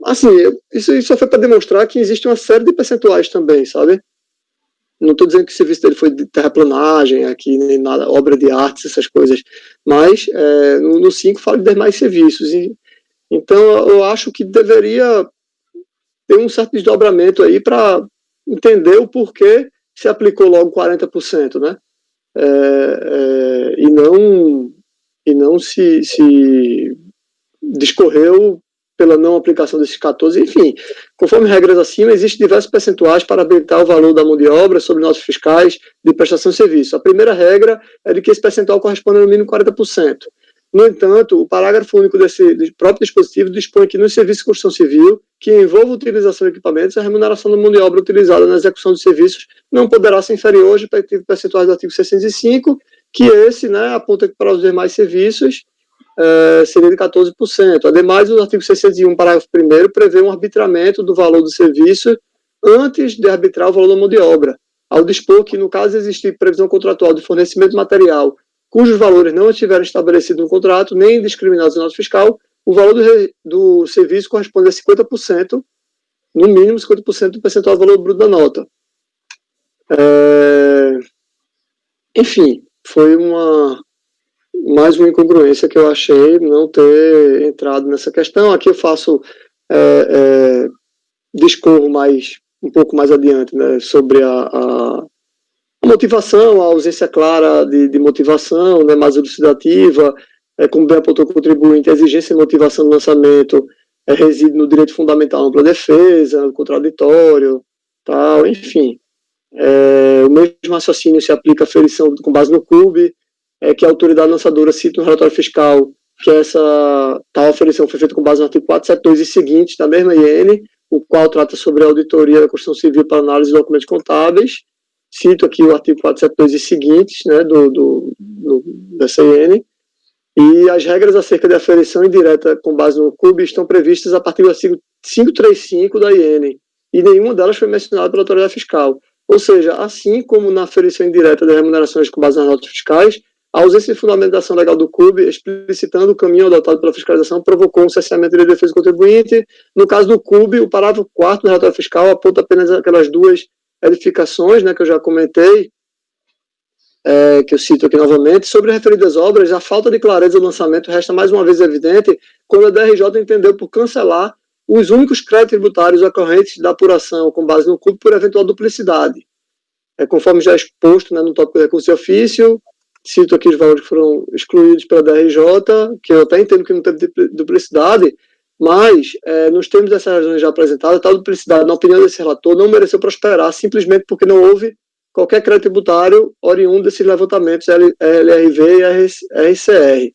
Assim, isso só foi para demonstrar que existe uma série de percentuais também, sabe? Não estou dizendo que o serviço dele foi de terraplanagem, aqui, nem nada, obra de artes, essas coisas, mas no 5 fala de demais serviços. Então, eu acho que deveria ter um certo desdobramento aí para entender o porquê se aplicou logo 40%, né? E não se discorreu pela não aplicação desses 14%. Enfim, conforme regras acima, existem diversos percentuais para habilitar o valor da mão de obra sobre notas fiscais de prestação de serviço. A primeira regra é de que esse percentual corresponde no mínimo 40%. No entanto, o parágrafo único desse próprio dispositivo dispõe que no serviço de construção civil, que envolva a utilização de equipamentos, a remuneração da mão de obra utilizada na execução de serviços não poderá ser inferior aos respectivos percentuais do artigo 605, que esse, né, aponta que para os demais serviços seria de 14%. Ademais, o artigo 601, parágrafo 1º, prevê um arbitramento do valor do serviço antes de arbitrar o valor da mão de obra, ao dispor que, no caso de existir previsão contratual de fornecimento de material cujos valores não estiverem estabelecidos no contrato, nem discriminados na nota fiscal, o valor do serviço corresponde a 50%, no mínimo 50% do percentual do valor bruto da nota. Enfim, foi mais uma incongruência que eu achei não ter entrado nessa questão. Aqui eu faço discorro um pouco mais adiante, né, sobre a motivação, a ausência clara de motivação, né, mais elucidativa, como bem apontou o contribuinte, a exigência de motivação do lançamento reside no direito fundamental ampla defesa, no contraditório, tal, enfim. O mesmo raciocínio se aplica à ferição com base no CUB, que a autoridade lançadora cita no relatório fiscal que essa tal aferição foi feita com base no artigo 472 e seguintes da mesma IN, o qual trata sobre a auditoria da Constituição Civil para análise de documentos contábeis. Cito aqui o artigo 472 e seguintes, né, dessa IN, e as regras acerca de aferição indireta com base no CUB estão previstas a partir do artigo 535 da IN, e nenhuma delas foi mencionada pela autoridade fiscal. Ou seja, assim como na aferição indireta das remunerações com base nas notas fiscais, a ausência de fundamentação legal do CUB, explicitando o caminho adotado pela fiscalização, provocou um cesseamento de defesa do contribuinte. No caso do CUB, o parágrafo 4º do relatório fiscal aponta apenas aquelas duas edificações, né, que eu já comentei, que eu cito aqui novamente. Sobre as referidas obras, a falta de clareza do lançamento resta mais uma vez evidente quando a DRJ entendeu por cancelar os únicos créditos tributários ocorrentes da apuração com base no CUB por eventual duplicidade. Conforme já exposto, né, no tópico de recurso de ofício, cito aqui os valores que foram excluídos pela DRJ, que eu até entendo que não teve duplicidade, mas, nos termos dessas razões já apresentadas, tal duplicidade, na opinião desse relator, não mereceu prosperar, simplesmente porque não houve qualquer crédito tributário oriundo desses levantamentos LRV e RCR.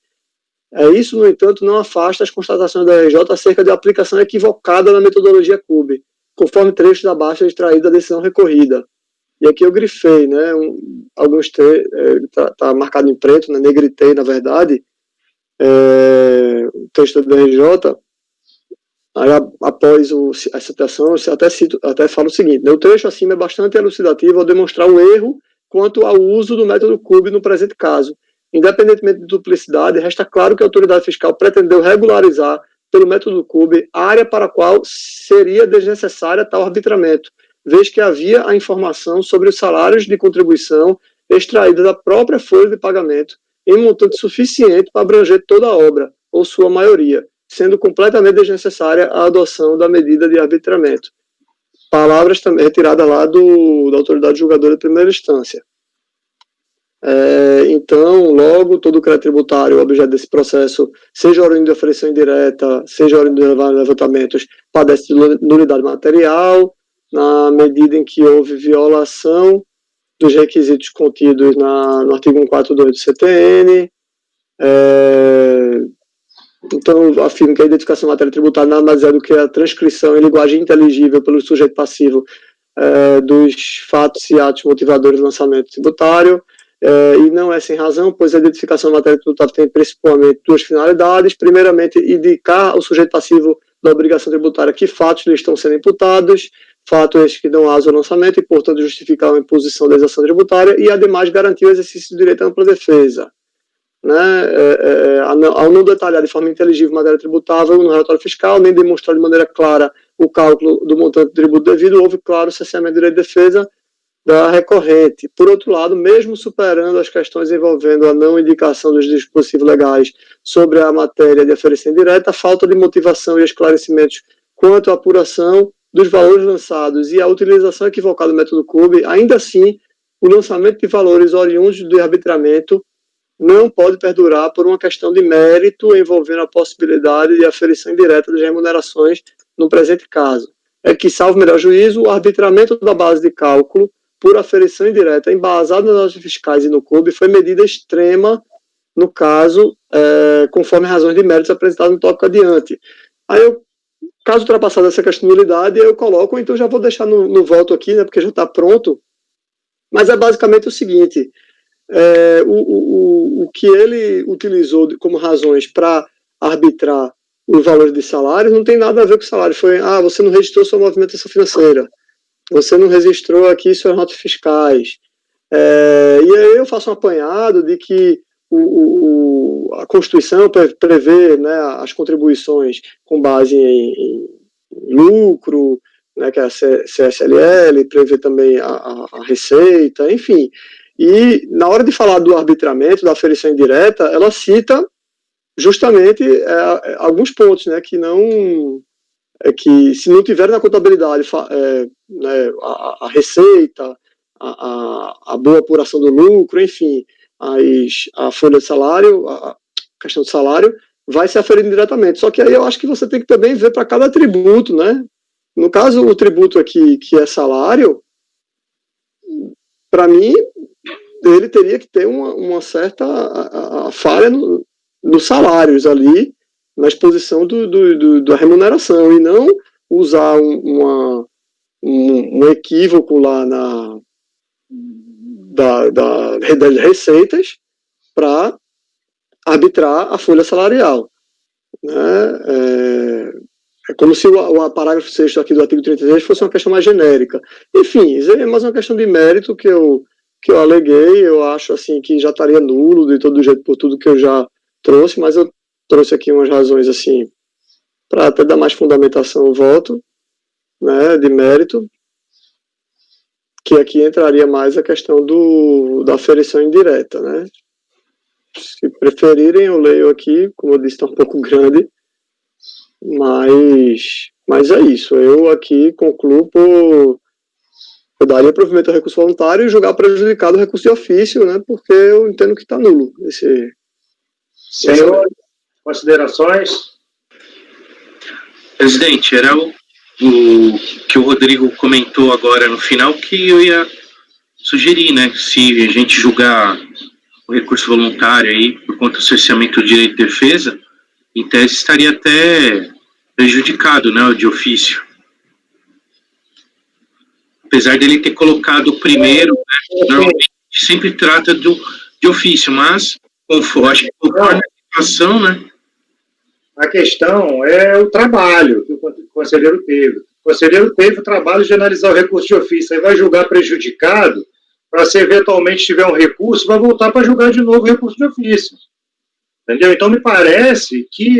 Isso, no entanto, não afasta as constatações da DRJ acerca de aplicação equivocada da metodologia CUB, conforme trechos abaixo extraído da decisão recorrida. E aqui eu grifei, né, alguns tá marcado em preto, né, negritei, na verdade, o texto da DRJ. Aí, após a citação, eu até falo o seguinte, né, o trecho acima é bastante elucidativo ao demonstrar o erro quanto ao uso do método CUB no presente caso. Independentemente de duplicidade, resta claro que a autoridade fiscal pretendeu regularizar, pelo método CUB, a área para a qual seria desnecessária tal arbitramento, vez que havia a informação sobre os salários de contribuição extraídos da própria folha de pagamento, em montante suficiente para abranger toda a obra, ou sua maioria, sendo completamente desnecessária a adoção da medida de arbitramento. Palavras também retiradas lá da autoridade julgadora de primeira instância. Então, logo, todo o crédito tributário objeto desse processo, seja oriundo de aferição indireta, seja oriundo de levantamentos, padece de nulidade material, na medida em que houve violação dos requisitos contidos no artigo 142 do CTN. Então, eu afirmo que a identificação de matéria tributária nada mais é do que a transcrição em linguagem inteligível pelo sujeito passivo dos fatos e atos motivadores do lançamento tributário, e não é sem razão, pois a identificação da matéria tributária tem principalmente duas finalidades. Primeiramente, indicar ao sujeito passivo da obrigação tributária que fatos lhe estão sendo imputados, fatos estes que dão aso ao lançamento e, portanto, justificar a imposição da exação tributária e, ademais, garantir o exercício do direito à ampla defesa. Né? Ao não detalhar de forma inteligível matéria tributável no relatório fiscal, nem demonstrar de maneira clara o cálculo do montante do tributo devido, houve, claro, cesseamento do direito de defesa da recorrente. Por outro lado, mesmo superando as questões envolvendo a não indicação dos dispositivos legais sobre a matéria de aferição indireta, a falta de motivação e esclarecimentos quanto à apuração dos valores lançados e a utilização equivocada do método CUB, ainda assim, o lançamento de valores oriundos do arbitramento não pode perdurar por uma questão de mérito envolvendo a possibilidade de aferição indireta das remunerações no presente caso. É que, salvo melhor juízo, o arbitramento da base de cálculo por aferição indireta embasado nas notas fiscais e no CUB foi medida extrema no caso, conforme razões de méritos apresentadas no tópico adiante. Aí eu, caso ultrapassada essa questionalidade, eu coloco, então já vou deixar no voto aqui, né, porque já está pronto, mas é basicamente o seguinte, o que ele utilizou como razões para arbitrar os valores de salários não tem nada a ver com o salário, foi, você não registrou sua movimentação financeira, você não registrou aqui suas notas fiscais. E aí eu faço um apanhado de que a Constituição prevê, né, as contribuições com base em lucro, né, que é a CSLL, prevê também a receita, enfim. E na hora de falar do arbitramento, da aferição indireta, ela cita justamente alguns pontos, né, que se não tiver na contabilidade né, a receita, a boa apuração do lucro, enfim, a folha de salário, a questão de salário, vai ser aferido diretamente. Só que aí eu acho que você tem que também ver para cada tributo, né? No caso, o tributo aqui, que é salário, para mim, ele teria que ter uma certa falha nos salários ali, na exposição da remuneração, e não usar um equívoco lá das receitas para arbitrar a folha salarial. Né? É como se o parágrafo 6º aqui do artigo 33 fosse uma questão mais genérica. Enfim, isso é mais uma questão de mérito que eu aleguei. Eu acho assim que já estaria nulo de todo jeito por tudo que eu já trouxe, mas eu trouxe aqui umas razões assim para até dar mais fundamentação ao voto, né, de mérito, que aqui entraria mais a questão da aferição indireta, né? Se preferirem, eu leio aqui, como eu disse, está um pouco grande, mas é isso. Eu aqui concluo eu daria provimento ao recurso voluntário e julgar prejudicado o recurso de ofício, né, porque eu entendo que está nulo Senhor, considerações? Presidente, era o que o Rodrigo comentou agora no final que eu ia sugerir, né? Se a gente julgar o recurso voluntário aí por conta do cerceamento do direito de defesa, em tese estaria até prejudicado, né, o de ofício. Apesar dele ter colocado o primeiro, né, normalmente sempre trata de ofício, mas acho que conforme a situação, né? A questão é o trabalho que o conselheiro teve. O conselheiro teve o trabalho de analisar o recurso de ofício, aí vai julgar prejudicado, para se eventualmente tiver um recurso, vai voltar para julgar de novo o recurso de ofício. Entendeu? Então, me parece que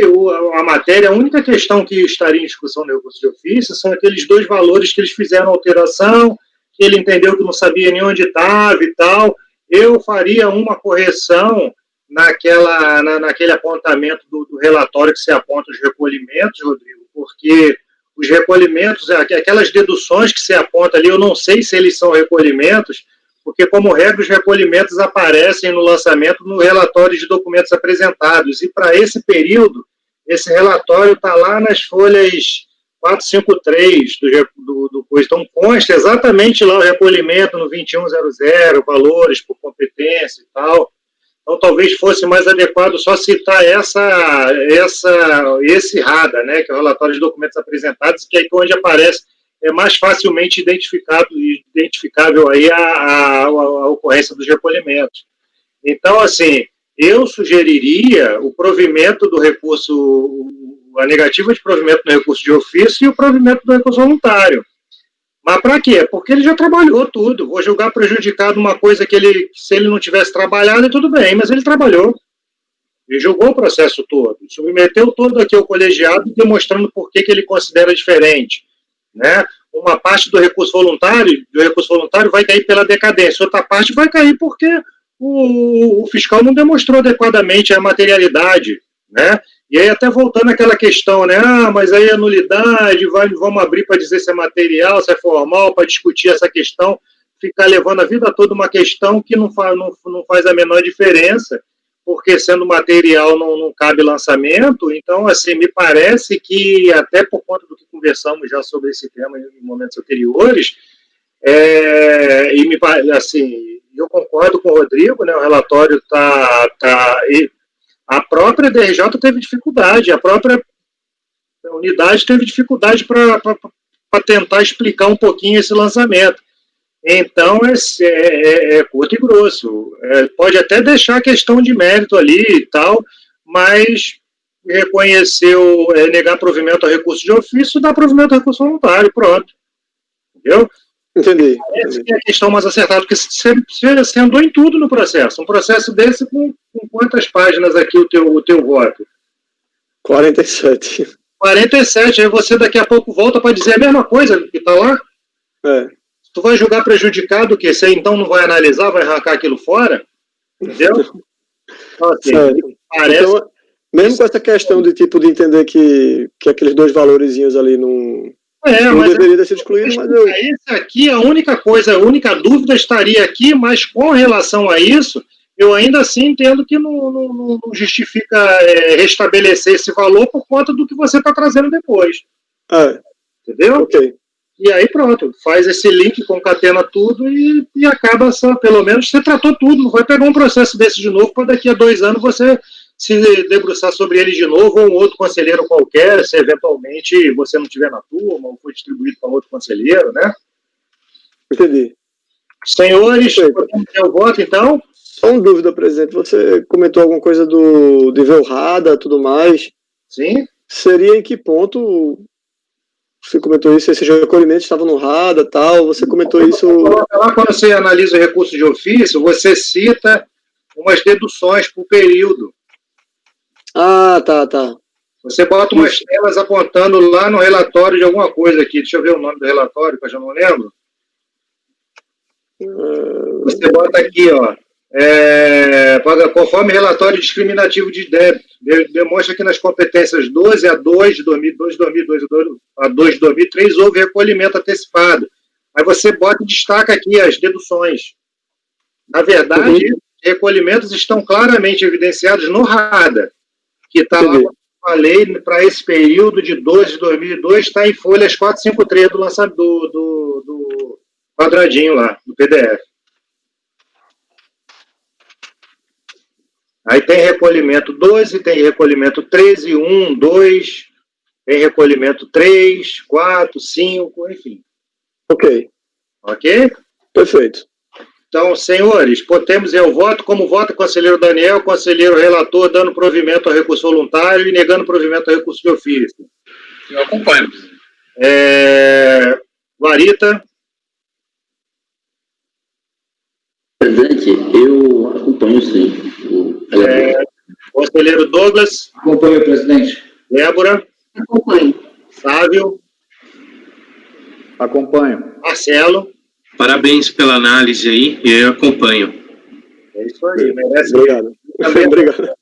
a matéria, a única questão que estaria em discussão no recurso de ofício são aqueles 2 valores que eles fizeram alteração, que ele entendeu que não sabia nem onde estava e tal. Eu faria uma correção naquele apontamento do relatório que se aponta os recolhimentos, Rodrigo, porque os recolhimentos, aquelas deduções que se aponta ali, eu não sei se eles são recolhimentos, porque, como regra, os recolhimentos aparecem no lançamento no relatório de documentos apresentados, e para esse período, esse relatório está lá nas folhas 453 do coisa. Então, consta exatamente lá o recolhimento no 2100, valores por competência e tal. Então, talvez fosse mais adequado só citar esse RADA, né, que é o relatório de documentos apresentados, que é onde aparece, é mais facilmente identificável aí a ocorrência dos recolhimentos. Então, assim, eu sugeriria o provimento do recurso, a negativa de provimento do recurso de ofício e o provimento do recurso voluntário. Mas para quê? Porque ele já trabalhou tudo. Vou julgar prejudicado uma coisa que se ele não tivesse trabalhado, tudo bem, mas ele trabalhou. Ele julgou o processo todo, submeteu todo aqui ao colegiado, demonstrando por que ele considera diferente. Né? Uma parte do recurso voluntário vai cair pela decadência, outra parte vai cair porque o fiscal não demonstrou adequadamente a materialidade, né? E aí, até voltando àquela questão, né? mas aí a nulidade, vamos abrir para dizer se é material, se é formal, para discutir essa questão, ficar levando a vida toda uma questão que não faz a menor diferença, porque sendo material não cabe lançamento. Então, assim, me parece que, até por conta do que conversamos já sobre esse tema em momentos anteriores, eu concordo com o Rodrigo, né, o relatório está a própria DRJ teve dificuldade, a própria unidade teve dificuldade para tentar explicar um pouquinho esse lançamento. Então, é curto e grosso. Pode até deixar a questão de mérito ali e tal, mas reconheceu, negar provimento ao recurso de ofício, dá provimento ao recurso voluntário, pronto. Entendeu? Entendi. Essa é a questão mais acertada, porque você andou em tudo no processo. Um processo desse com quantas páginas aqui o teu voto? 47. 47, aí você daqui a pouco volta para dizer a mesma coisa que está lá? Tu vai julgar prejudicado o quê? Você então não vai analisar, vai arrancar aquilo fora? Entendeu? Então, assim, parece... Então, mesmo com essa questão de tipo de entender que aqueles dois valorizinhos ali não deveria ter sido excluído, mas eu... Esse aqui, a única dúvida estaria aqui, mas com relação a isso, eu ainda assim entendo que não justifica restabelecer esse valor por conta do que você está trazendo depois. Entendeu? Ok. E aí pronto, faz esse link, concatena tudo e acaba, pelo menos você tratou tudo, não vai pegar um processo desse de novo para daqui a 2 anos você se debruçar sobre ele de novo, ou um outro conselheiro qualquer, se eventualmente você não estiver na turma, ou foi distribuído para outro conselheiro, né? Entendi. Senhores, podemos ter o voto, então? Só uma dúvida, presidente. Você comentou alguma coisa de Velrada e tudo mais. Sim. Seria em que ponto você comentou isso? Esses recolhimentos estavam no RADA e tal? Você comentou isso... Lá quando você analisa o recurso de ofício, você cita umas deduções por período. Ah, tá. Você bota umas telas apontando lá no relatório de alguma coisa aqui. Deixa eu ver o nome do relatório, que eu já não lembro. Você bota aqui, ó. Conforme relatório discriminativo de débito, demonstra que nas competências 12 a 2 de 2002 a 2 de 2003 houve recolhimento antecipado. Aí você bota e destaca aqui as deduções. Na verdade, recolhimentos estão claramente evidenciados no RADA, que está lá, como eu falei, para esse período de 12 de 2002, está em folhas 453 do quadradinho lá, do PDF. Aí tem recolhimento 12, tem recolhimento 13, 1, 2, tem recolhimento 3, 4, 5, enfim. Ok. Ok? Perfeito. Então, senhores, podemos ir ao voto. Como vota o conselheiro Daniel, conselheiro relator, dando provimento ao recurso voluntário e negando provimento ao recurso de ofício. Eu acompanho. Guarita. Presidente, eu acompanho sim. Conselheiro Douglas. Acompanho, presidente. Débora. Acompanho. Sávio. Acompanho. Marcelo. Parabéns pela análise aí, e eu acompanho. É isso aí, merece. Obrigado. Obrigado.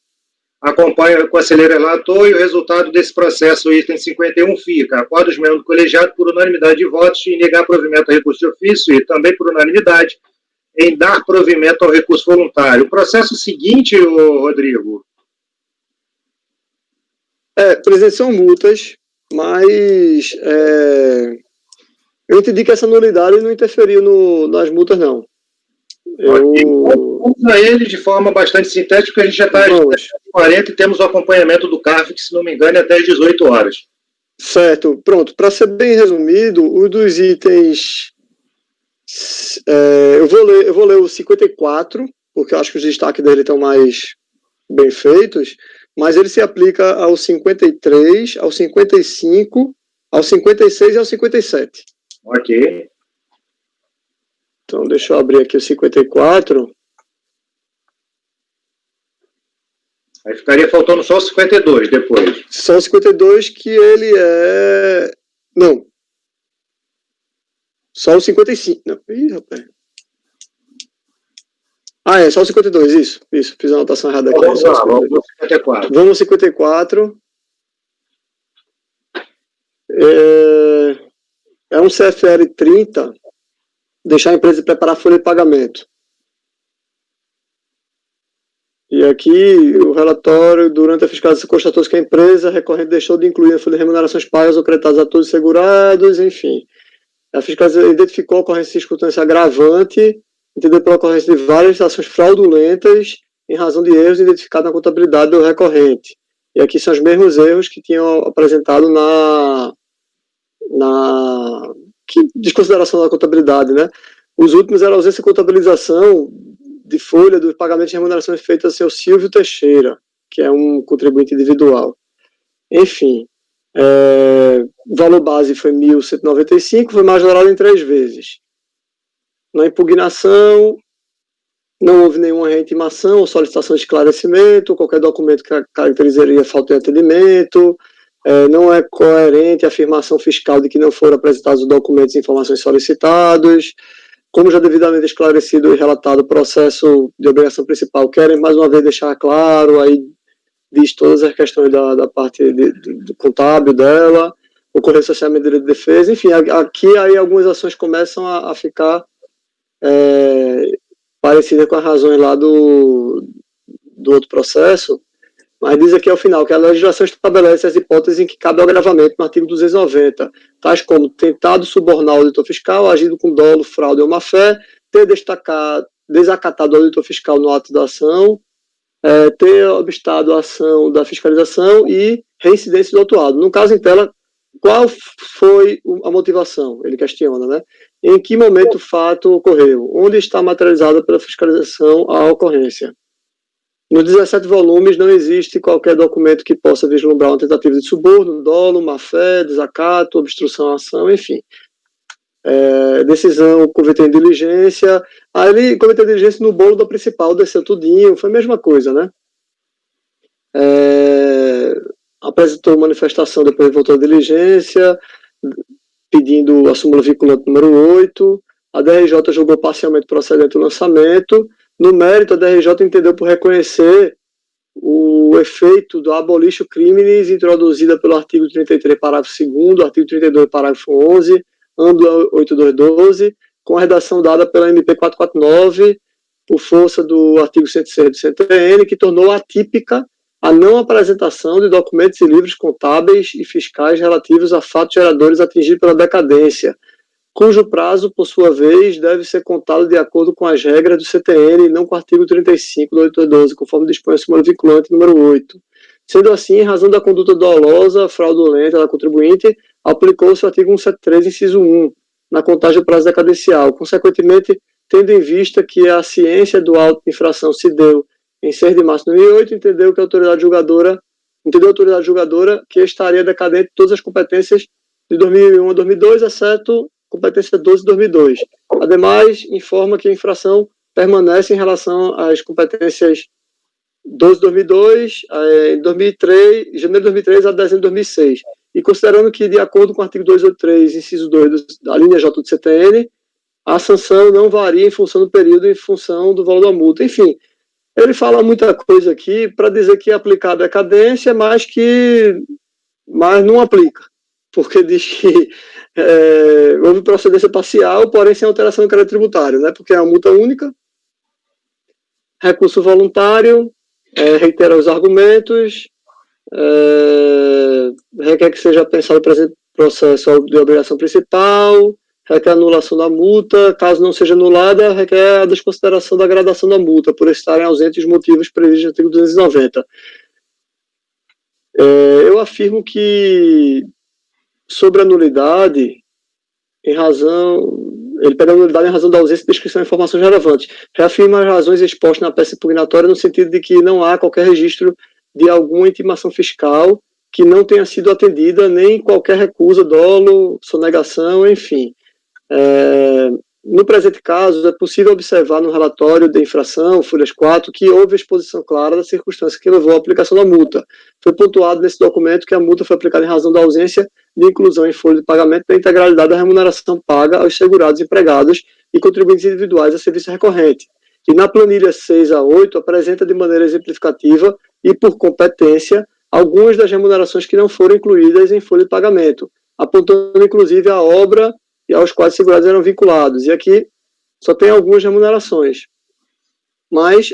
Acompanha o conselheiro relator e o resultado desse processo, o item 51, fica. Acordo os membros do colegiado por unanimidade de votos em negar provimento ao recurso de ofício e também por unanimidade em dar provimento ao recurso voluntário. O processo seguinte, Rodrigo. Presidente, são multas, mas eu entendi que essa nulidade não interferiu nas multas, não. Vamos a ele de forma bastante sintética, porque a gente já está às 40 e temos o acompanhamento do CARF, que, se não me engano, é até às 18 horas. Certo. Pronto. Para ser bem resumido, os dos itens... eu vou ler o 54, porque eu acho que os destaques dele estão mais bem feitos, mas ele se aplica ao 53, ao 55, ao 56 e ao 57. Ok. Então, deixa eu abrir aqui o 54. Aí ficaria faltando só o 52 depois. Só o 52 que ele é... Não. Só o 55. Não. Ih, rapaz. Só o 52, isso. Fiz a anotação errada aqui. Vamos lá, vamos ao 54. Vamos ao 54. É um CFR 30, deixar a empresa preparar a folha de pagamento. E aqui o relatório, durante a fiscalização, constatou-se que a empresa recorrente deixou de incluir a folha de remunerações pagas ou creditadas a todos os segurados, enfim. A fiscalização identificou a ocorrência de circunstância agravante, entendeu, pela ocorrência de várias ações fraudulentas em razão de erros identificados na contabilidade do recorrente. E aqui são os mesmos erros que tinham apresentado na desconsideração da contabilidade, né? Os últimos eram a ausência de contabilização de folha dos pagamentos de remunerações feitas ao seu Silvio Teixeira, que é um contribuinte individual. Enfim, o valor base foi 1.195, foi majorado em 3 vezes. Na impugnação, não houve nenhuma reintimação ou solicitação de esclarecimento, qualquer documento que caracterizaria falta de atendimento, não é coerente a afirmação fiscal de que não foram apresentados os documentos e informações solicitados. Como já devidamente esclarecido e relatado o processo de obrigação principal, querem mais uma vez deixar claro, aí diz todas as questões da parte do contábil dela, ocorreu socialmente direito de defesa, enfim, aqui aí algumas ações começam a ficar parecidas com as razões lá do outro processo, mas diz aqui ao final que a legislação estabelece as hipóteses em que cabe o agravamento no artigo 290, tais como tentado subornar o auditor fiscal, agido com dolo, fraude ou má-fé, ter desacatado o auditor fiscal no ato da ação, ter obstado a ação da fiscalização e reincidência do autuado. No caso em tela, qual foi a motivação? Ele questiona, né? Em que momento o fato ocorreu? Onde está materializada pela fiscalização a ocorrência? Nos 17 volumes não existe qualquer documento que possa vislumbrar uma tentativa de suborno, dolo, má-fé, desacato, obstrução à ação, enfim. Decisão, comitê de diligência. Aí ele, comitê de diligência no bolo da principal, desceu tudinho, foi a mesma coisa, né? Apresentou manifestação, depois voltou à diligência, pedindo a súmula vinculante número 8. A DRJ julgou parcialmente procedente o lançamento. No mérito, a DRJ entendeu por reconhecer o efeito do abolition criminis introduzida pelo artigo 33, parágrafo 2º, artigo 32, parágrafo 11, âmbito 8212, com a redação dada pela MP 449, por força do artigo 106 do CTN, que tornou atípica a não apresentação de documentos e livros contábeis e fiscais relativos a fatos geradores atingidos pela decadência, cujo prazo, por sua vez, deve ser contado de acordo com as regras do CTN e não com o artigo 35 do 812, conforme dispõe a súmula vinculante número 8. Sendo assim, em razão da conduta dolosa, fraudulenta da contribuinte, aplicou-se o artigo 173, inciso 1, na contagem do prazo decadencial. Consequentemente, tendo em vista que a ciência do auto de infração se deu em 6 de março de 2008, entendeu a autoridade julgadora que estaria decadente todas as competências de 2001 a 2002, exceto competência 12 de 2002. Ademais, informa que a infração permanece em relação às competências 12 de 2002, em 2003, janeiro de 2003 a dezembro de 2006. E considerando que, de acordo com o artigo 283, inciso 2 da linha J do CTN, a sanção não varia em função do período, em função do valor da multa. Enfim, ele fala muita coisa aqui para dizer que é aplicar a decadência, mas não aplica, porque diz que houve procedência parcial, porém sem alteração do crédito tributário, né? Porque é uma multa única, recurso voluntário, reitera os argumentos, requer que seja pensado o presente processo de obrigação principal, requer anulação da multa, caso não seja anulada, requer a desconsideração da gradação da multa, por estarem ausentes os motivos previstos no artigo 290. Eu afirmo que, sobre a nulidade, ele pega a nulidade em razão da ausência de descrição de informações relevantes. Reafirma as razões expostas na peça impugnatória no sentido de que não há qualquer registro de alguma intimação fiscal que não tenha sido atendida, nem qualquer recusa, dolo, sonegação, enfim. No presente caso, é possível observar no relatório de infração, folhas 4, que houve exposição clara da circunstância que levou à aplicação da multa. Foi pontuado nesse documento que a multa foi aplicada em razão da ausência de inclusão em folha de pagamento da integralidade da remuneração paga aos segurados empregados e contribuintes individuais a serviço recorrente. E na planilha 6 a 8 apresenta de maneira exemplificativa e por competência algumas das remunerações que não foram incluídas em folha de pagamento, apontando inclusive a obra e aos quais os segurados eram vinculados. E aqui só tem algumas remunerações. Mas,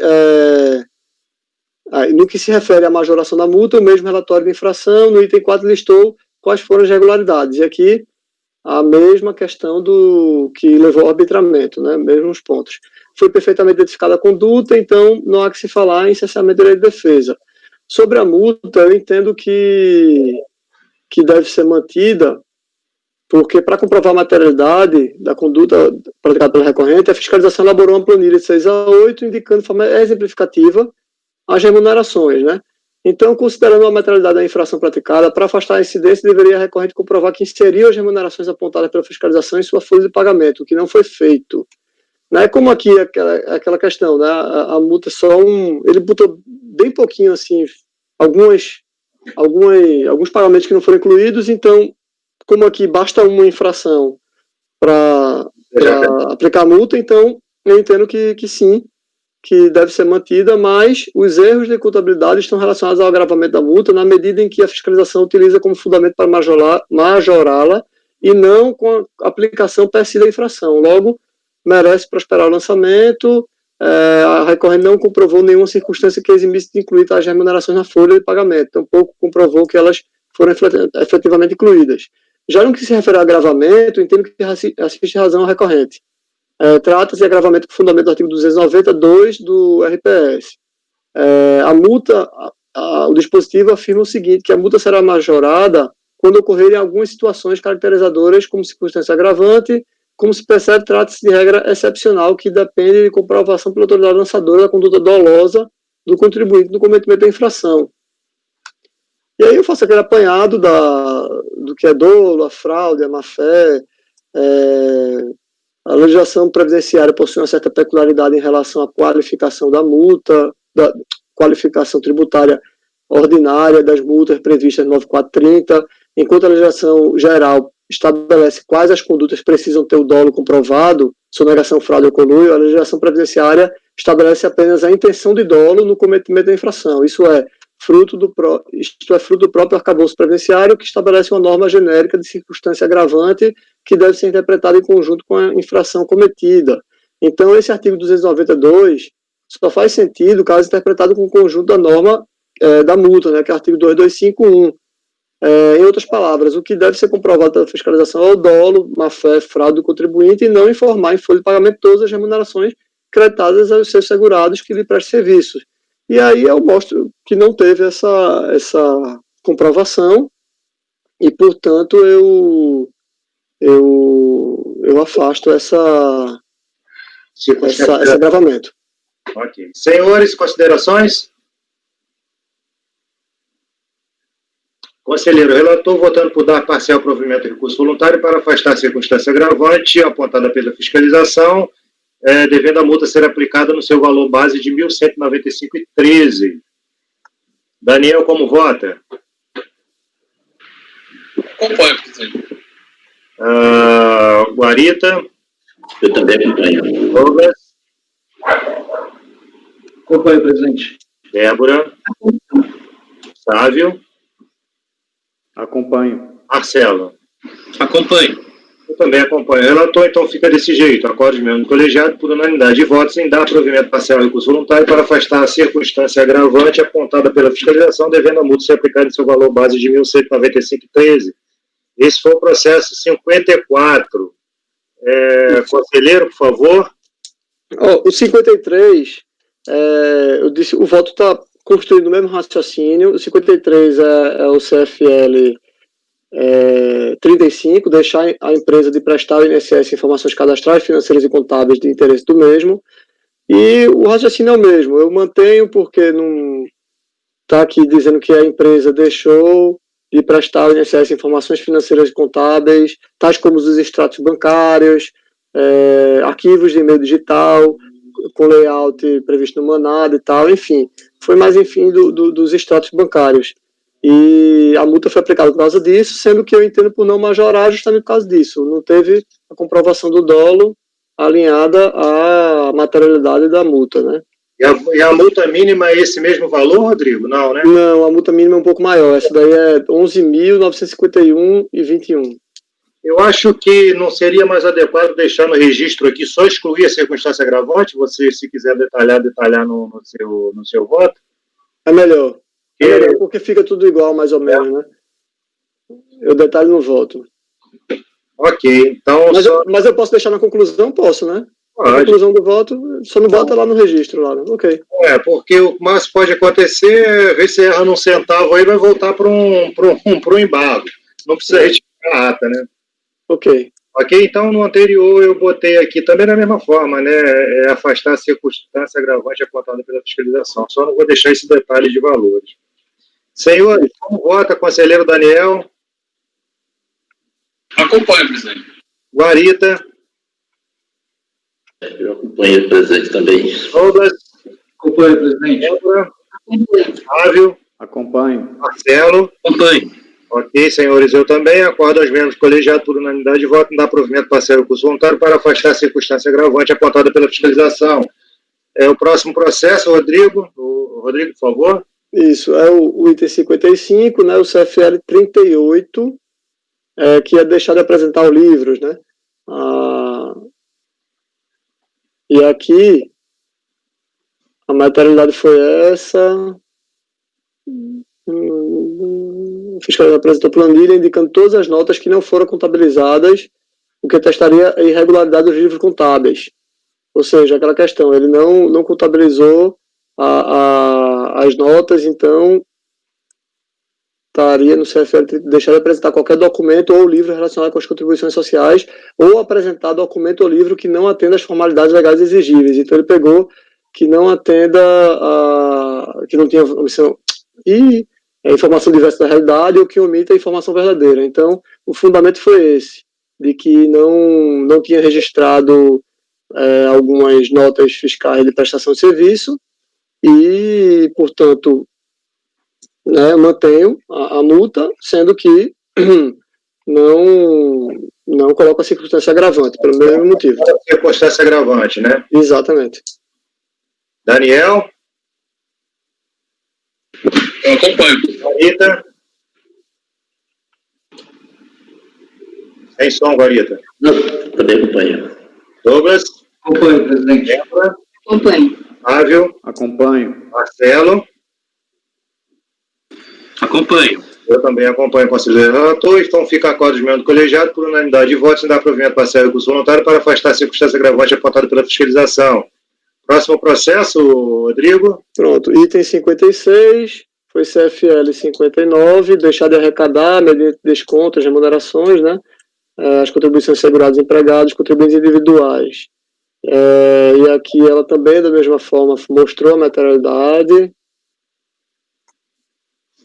no que se refere à majoração da multa, o mesmo relatório de infração, no item 4, listou quais foram as irregularidades. E aqui, a mesma questão do que levou ao arbitramento, né? Mesmos pontos. Foi perfeitamente identificada a conduta, então não há que se falar em cessamento de direito de defesa. Sobre a multa, eu entendo que deve ser mantida, porque para comprovar a materialidade da conduta praticada pelo recorrente, a fiscalização elaborou uma planilha de 6 a 8, indicando de forma exemplificativa as remunerações, né? Então, considerando a materialidade da infração praticada, para afastar a incidência, deveria a recorrente comprovar que inseriu as remunerações apontadas pela fiscalização em sua folha de pagamento, o que não foi feito. Não é como aqui aquela questão, né? A multa é só ele botou bem pouquinho, assim, alguns pagamentos que não foram incluídos, então, como aqui basta uma infração para aplicar a multa, então eu entendo que sim, que deve ser mantida, mas os erros de contabilidade estão relacionados ao agravamento da multa na medida em que a fiscalização utiliza como fundamento para majorá-la e não com a aplicação per si da infração. Logo, merece prosperar o lançamento. A recorrente não comprovou nenhuma circunstância que eximisse de incluir tais remunerações na folha de pagamento, tampouco comprovou que elas foram efetivamente incluídas. Já no que se refere ao agravamento, entendo que assiste razão ao recorrente. Trata-se de agravamento por fundamento do artigo 292 do RPS. A multa, o dispositivo afirma o seguinte, que a multa será majorada quando ocorrerem algumas situações caracterizadoras como circunstância agravante. Como se percebe, trata-se de regra excepcional que depende de comprovação pela autoridade lançadora da conduta dolosa do contribuinte no cometimento da infração. E aí eu faço aquele apanhado do que é dolo, a fraude, a má-fé. A legislação previdenciária possui uma certa peculiaridade em relação à qualificação da multa, da qualificação tributária ordinária das multas previstas no 9430, enquanto a legislação geral estabelece quais as condutas precisam ter o dolo comprovado, sonegação, fraude ou conluio, a legislação previdenciária estabelece apenas a intenção de dolo no cometimento da infração. Isto é fruto do próprio arcabouço previdenciário, que estabelece uma norma genérica de circunstância agravante que deve ser interpretada em conjunto com a infração cometida. Então, esse artigo 292 só faz sentido caso interpretado com o conjunto da norma da multa, né, que é o artigo 2251. Em outras palavras, o que deve ser comprovado pela fiscalização é o dolo, má-fé, fraude do contribuinte e não informar em folha de pagamento todas as remunerações creditadas aos seus segurados que lhe prestem serviços. E aí eu mostro que não teve essa comprovação e, portanto, eu afasto esse agravamento. Ok. Senhores, considerações? Conselheiro, relator votando por dar parcial provimento de recurso voluntário para afastar a circunstância agravante apontada pela fiscalização, devendo a multa ser aplicada no seu valor base de R$ 1.195,13. Daniel, como vota? Acompanho, presidente. Guarita? Eu também acompanho. Douglas? Acompanho, presidente. Débora? Sávio? Acompanho. Marcelo? Acompanho. Eu também acompanho o relator, então fica desse jeito. Acorde mesmo do colegiado por unanimidade de votos em dar provimento parcial ao recurso voluntário para afastar a circunstância agravante apontada pela fiscalização, devendo a multa ser aplicada em seu valor base de R$ 1.195,13. Esse foi o processo 54. Conselheiro, por favor. O 53, eu disse, o voto está construindo o mesmo raciocínio. O 53 é o CFL 35, deixar a empresa de prestar ao INSS informações cadastrais, financeiras e contábeis de interesse do mesmo. E o raciocínio é o mesmo. Eu mantenho porque não está aqui dizendo que a empresa deixou de prestar ao INSS informações financeiras e contábeis, tais como os extratos bancários, arquivos de e-mail digital, com layout previsto no manado e tal, enfim. Foi mais, enfim, dos extratos bancários. E a multa foi aplicada por causa disso, sendo que eu entendo por não majorar justamente por causa disso. Não teve a comprovação do dolo alinhada à materialidade da multa, né? E a multa mínima é esse mesmo valor, Rodrigo? Não, né? Não, a multa mínima é um pouco maior. Essa daí é 11.951,21. Eu acho que não seria mais adequado deixar no registro aqui só excluir a circunstância agravante. Você, se quiser detalhar no seu voto. É melhor. É melhor porque fica tudo igual, mais ou menos, né? Eu detalho no voto. Ok, então... Mas eu posso deixar na conclusão? Posso, né? Pode. A conclusão do voto, só não bota lá no registro, lá, né? Ok. Porque o que mais pode acontecer é ver se erra num centavo aí vai voltar para um embargo. Não precisa retirar a ata, né? Ok. Ok, então no anterior eu botei aqui também da mesma forma, né? Afastar a circunstância agravante apontada pela fiscalização. Só não vou deixar esse detalhe de valores. Senhores, como vota, conselheiro Daniel? Acompanho, presidente. Guarita? Eu acompanho o presidente também. Douglas, Acompanho, presidente. Débora, Acompanho. Flávio, Acompanho. Marcelo. Acompanho. Ok, senhores, eu também acordo aos membros colegiados por unanimidade de voto em dar provimento parcial ao curso voluntário para afastar a circunstância agravante apontada pela fiscalização. O próximo processo, Rodrigo. Rodrigo, por favor. Isso, é o item 55, né, o CFL 38, que é deixar de apresentar os livros, né? E aqui, a materialidade foi essa. O fiscal apresentou planilha indicando todas as notas que não foram contabilizadas, o que testaria a irregularidade dos livros contábeis. Ou seja, aquela questão, ele não contabilizou as notas, então estaria no CFL deixar de apresentar qualquer documento ou livro relacionado com as contribuições sociais, ou apresentar documento ou livro que não atenda às formalidades legais exigíveis. Então ele pegou que não atenda que não tinha omissão e informação diversa da realidade ou que omita a informação verdadeira. Então o fundamento foi esse, de que não tinha registrado algumas notas fiscais de prestação de serviço e, portanto, mantenho a multa, sendo que não coloca a circunstância agravante, pelo mesmo motivo. Circunstância agravante, né? Exatamente. Daniel. Eu acompanho. Guarita. Sem som, Guarita. Não, também acompanho. Douglas. Acompanho, presidente. Débora. Acompanho. Flávio. Acompanho. Marcelo. Acompanho. Eu também acompanho o conselheiro relator, então fica acordo de membro do colegiado por unanimidade de votos em dar provimento parcial ao recurso voluntário para afastar a circunstância agravante apontada pela fiscalização. Próximo processo, Rodrigo. Pronto, item 56, foi CFL 59, deixar de arrecadar, mediante descontos, remunerações, né? As contribuições seguradas empregados, contribuintes individuais. E aqui ela também, da mesma forma, mostrou a materialidade.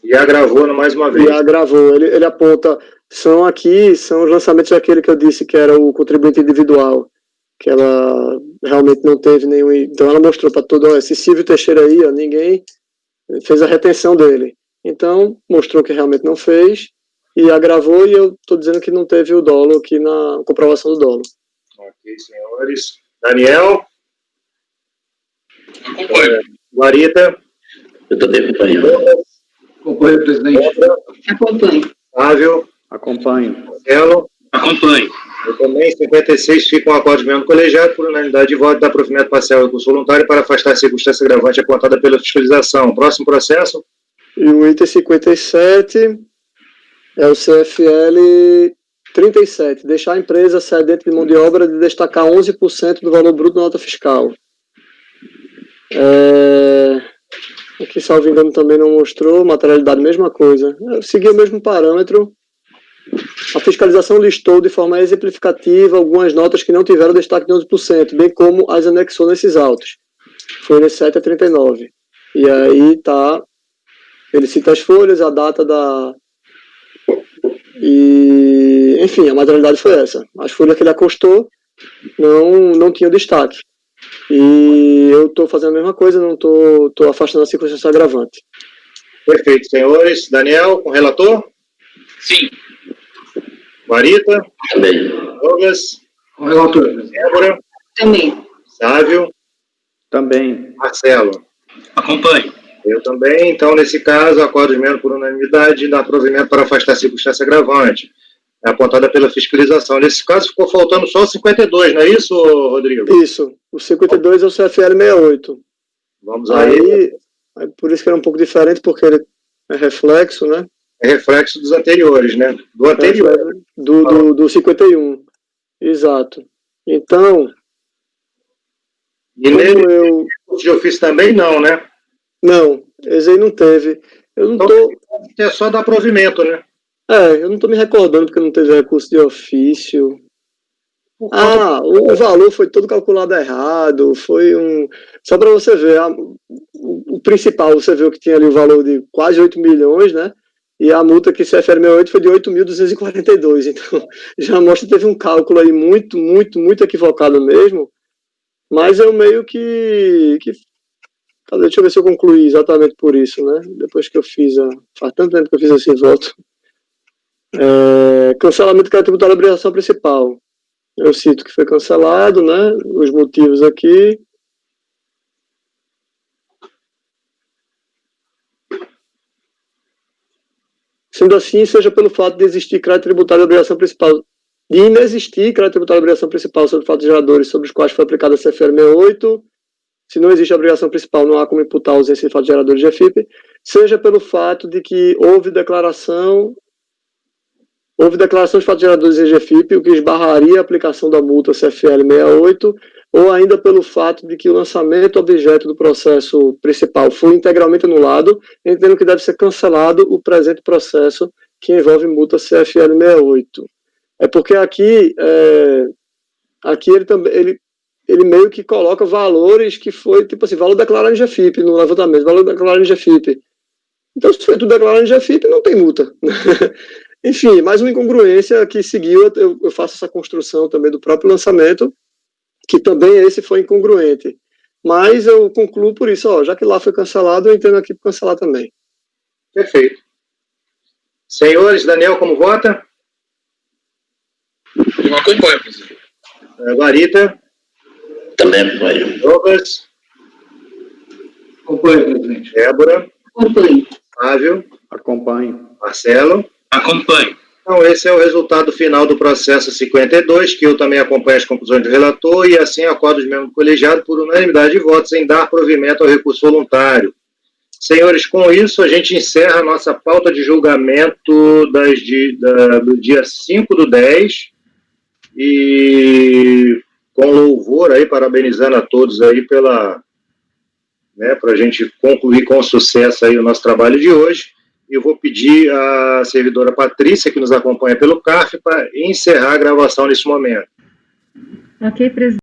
E agravou mais uma vez. E agravou. Ele aponta, são os lançamentos daquele que eu disse que era o contribuinte individual, que ela realmente não teve nenhum. Então ela mostrou para todo esse Silvio Teixeira aí, ninguém fez a retenção dele. Então mostrou que realmente não fez e agravou, e eu estou dizendo que não teve o dolo aqui na comprovação do dolo. Ok, senhores. Daniel. Acompanho. Guarita. Eu também acompanho. Acompanho, presidente. Acompanho. Flávio. Acompanho. Marcelo. Acompanho. Eu também, 56, fica um acordo de membro colegiado por unanimidade de voto dar provimento parcial ao recurso voluntário para afastar a circunstância agravante apontada pela fiscalização. Próximo processo. E o item 57 é o CFL 37, deixar a empresa cedente de mão de obra de destacar 11% do valor bruto da nota fiscal. Aqui, salvo engano, também não mostrou, materialidade, mesma coisa. Eu segui o mesmo parâmetro. A fiscalização listou de forma exemplificativa algumas notas que não tiveram destaque de 11%, bem como as anexou nesses autos. Foi nesse 7 a 39. E aí tá, ele cita as folhas, a data da... E, enfim, a materialidade foi essa. As folhas que ele acostou não tinham destaque. E eu estou fazendo a mesma coisa, não estou afastando a circunstância agravante. Perfeito, senhores. Daniel, com o relator. Sim. Guarita. Também. Douglas. Com o relator. Débora. Também. Sávio. Também. Marcelo. Acompanho. Eu também. Então, nesse caso, acordo de membro por unanimidade e dá provimento para afastar a circunstância agravante apontada pela fiscalização. Nesse caso, ficou faltando só o 52, não é isso, Rodrigo? Isso. O 52 é o CFL 68. Vamos aí. Por isso que era um pouco diferente, porque ele é reflexo, né? É reflexo dos anteriores, né? Do anterior. Do 51. Exato. Então, E nele, de ofício também não, né? Não, esse aí não teve. Eu não tô... É só dar provimento, né? eu não tô me recordando porque não teve recurso de ofício. O valor foi todo calculado errado, foi um... Só para você ver, o principal, você viu que tinha ali o valor de quase 8 milhões, né? E a multa que CFL 68 foi de 8.242, então já mostra que teve um cálculo aí muito, muito, muito equivocado mesmo, Mas eu meio que cadê? Deixa eu ver se eu concluí exatamente por isso, né? Depois que eu fiz faz tanto tempo que eu fiz esse voto. Cancelamento do crédito tributário da obrigação principal. Eu cito que foi cancelado, né? Os motivos aqui. Sendo assim, seja pelo fato de existir crédito tributário da obrigação principal, de inexistir crédito tributário da obrigação principal sobre fatos geradores sobre os quais foi aplicada a CFL 68, se não existe a obrigação principal, não há como imputar a ausência de fatos geradores de EFIP, seja pelo fato de que houve declaração de fatos geradores de EFIP, o que esbarraria a aplicação da multa CFL 68, ou ainda pelo fato de que o lançamento objeto do processo principal foi integralmente anulado, entendendo que deve ser cancelado o presente processo que envolve multa CFL 68. É porque aqui ele meio que coloca valores que foi, tipo assim, valor declarado em GFIP no levantamento, valor declarado em GFIP. Então, se foi tudo declarado em GFIP, não tem multa. Enfim, mais uma incongruência que seguiu, eu faço essa construção também do próprio lançamento, que também esse foi incongruente. Mas eu concluo por isso, já que lá foi cancelado, eu entendo aqui para cancelar também. Perfeito. Senhores, Daniel, como vota? Eu acompanho, presidente. Guarita? Também acompanho. Douglas? Acompanho, presidente. Débora? Acompanho. Flávio? Acompanho. Marcelo? Acompanho. Então, esse é o resultado final do processo 52, que eu também acompanho as conclusões do relator, e assim acordo os membros do colegiado por unanimidade de votos em dar provimento ao recurso voluntário. Senhores, com isso, a gente encerra a nossa pauta de julgamento do dia 5/10, e com louvor aí, parabenizando a todos aí para a gente concluir com sucesso aí o nosso trabalho de hoje. Eu vou pedir à servidora Patrícia, que nos acompanha pelo CARF, para encerrar a gravação nesse momento. Ok, presidente.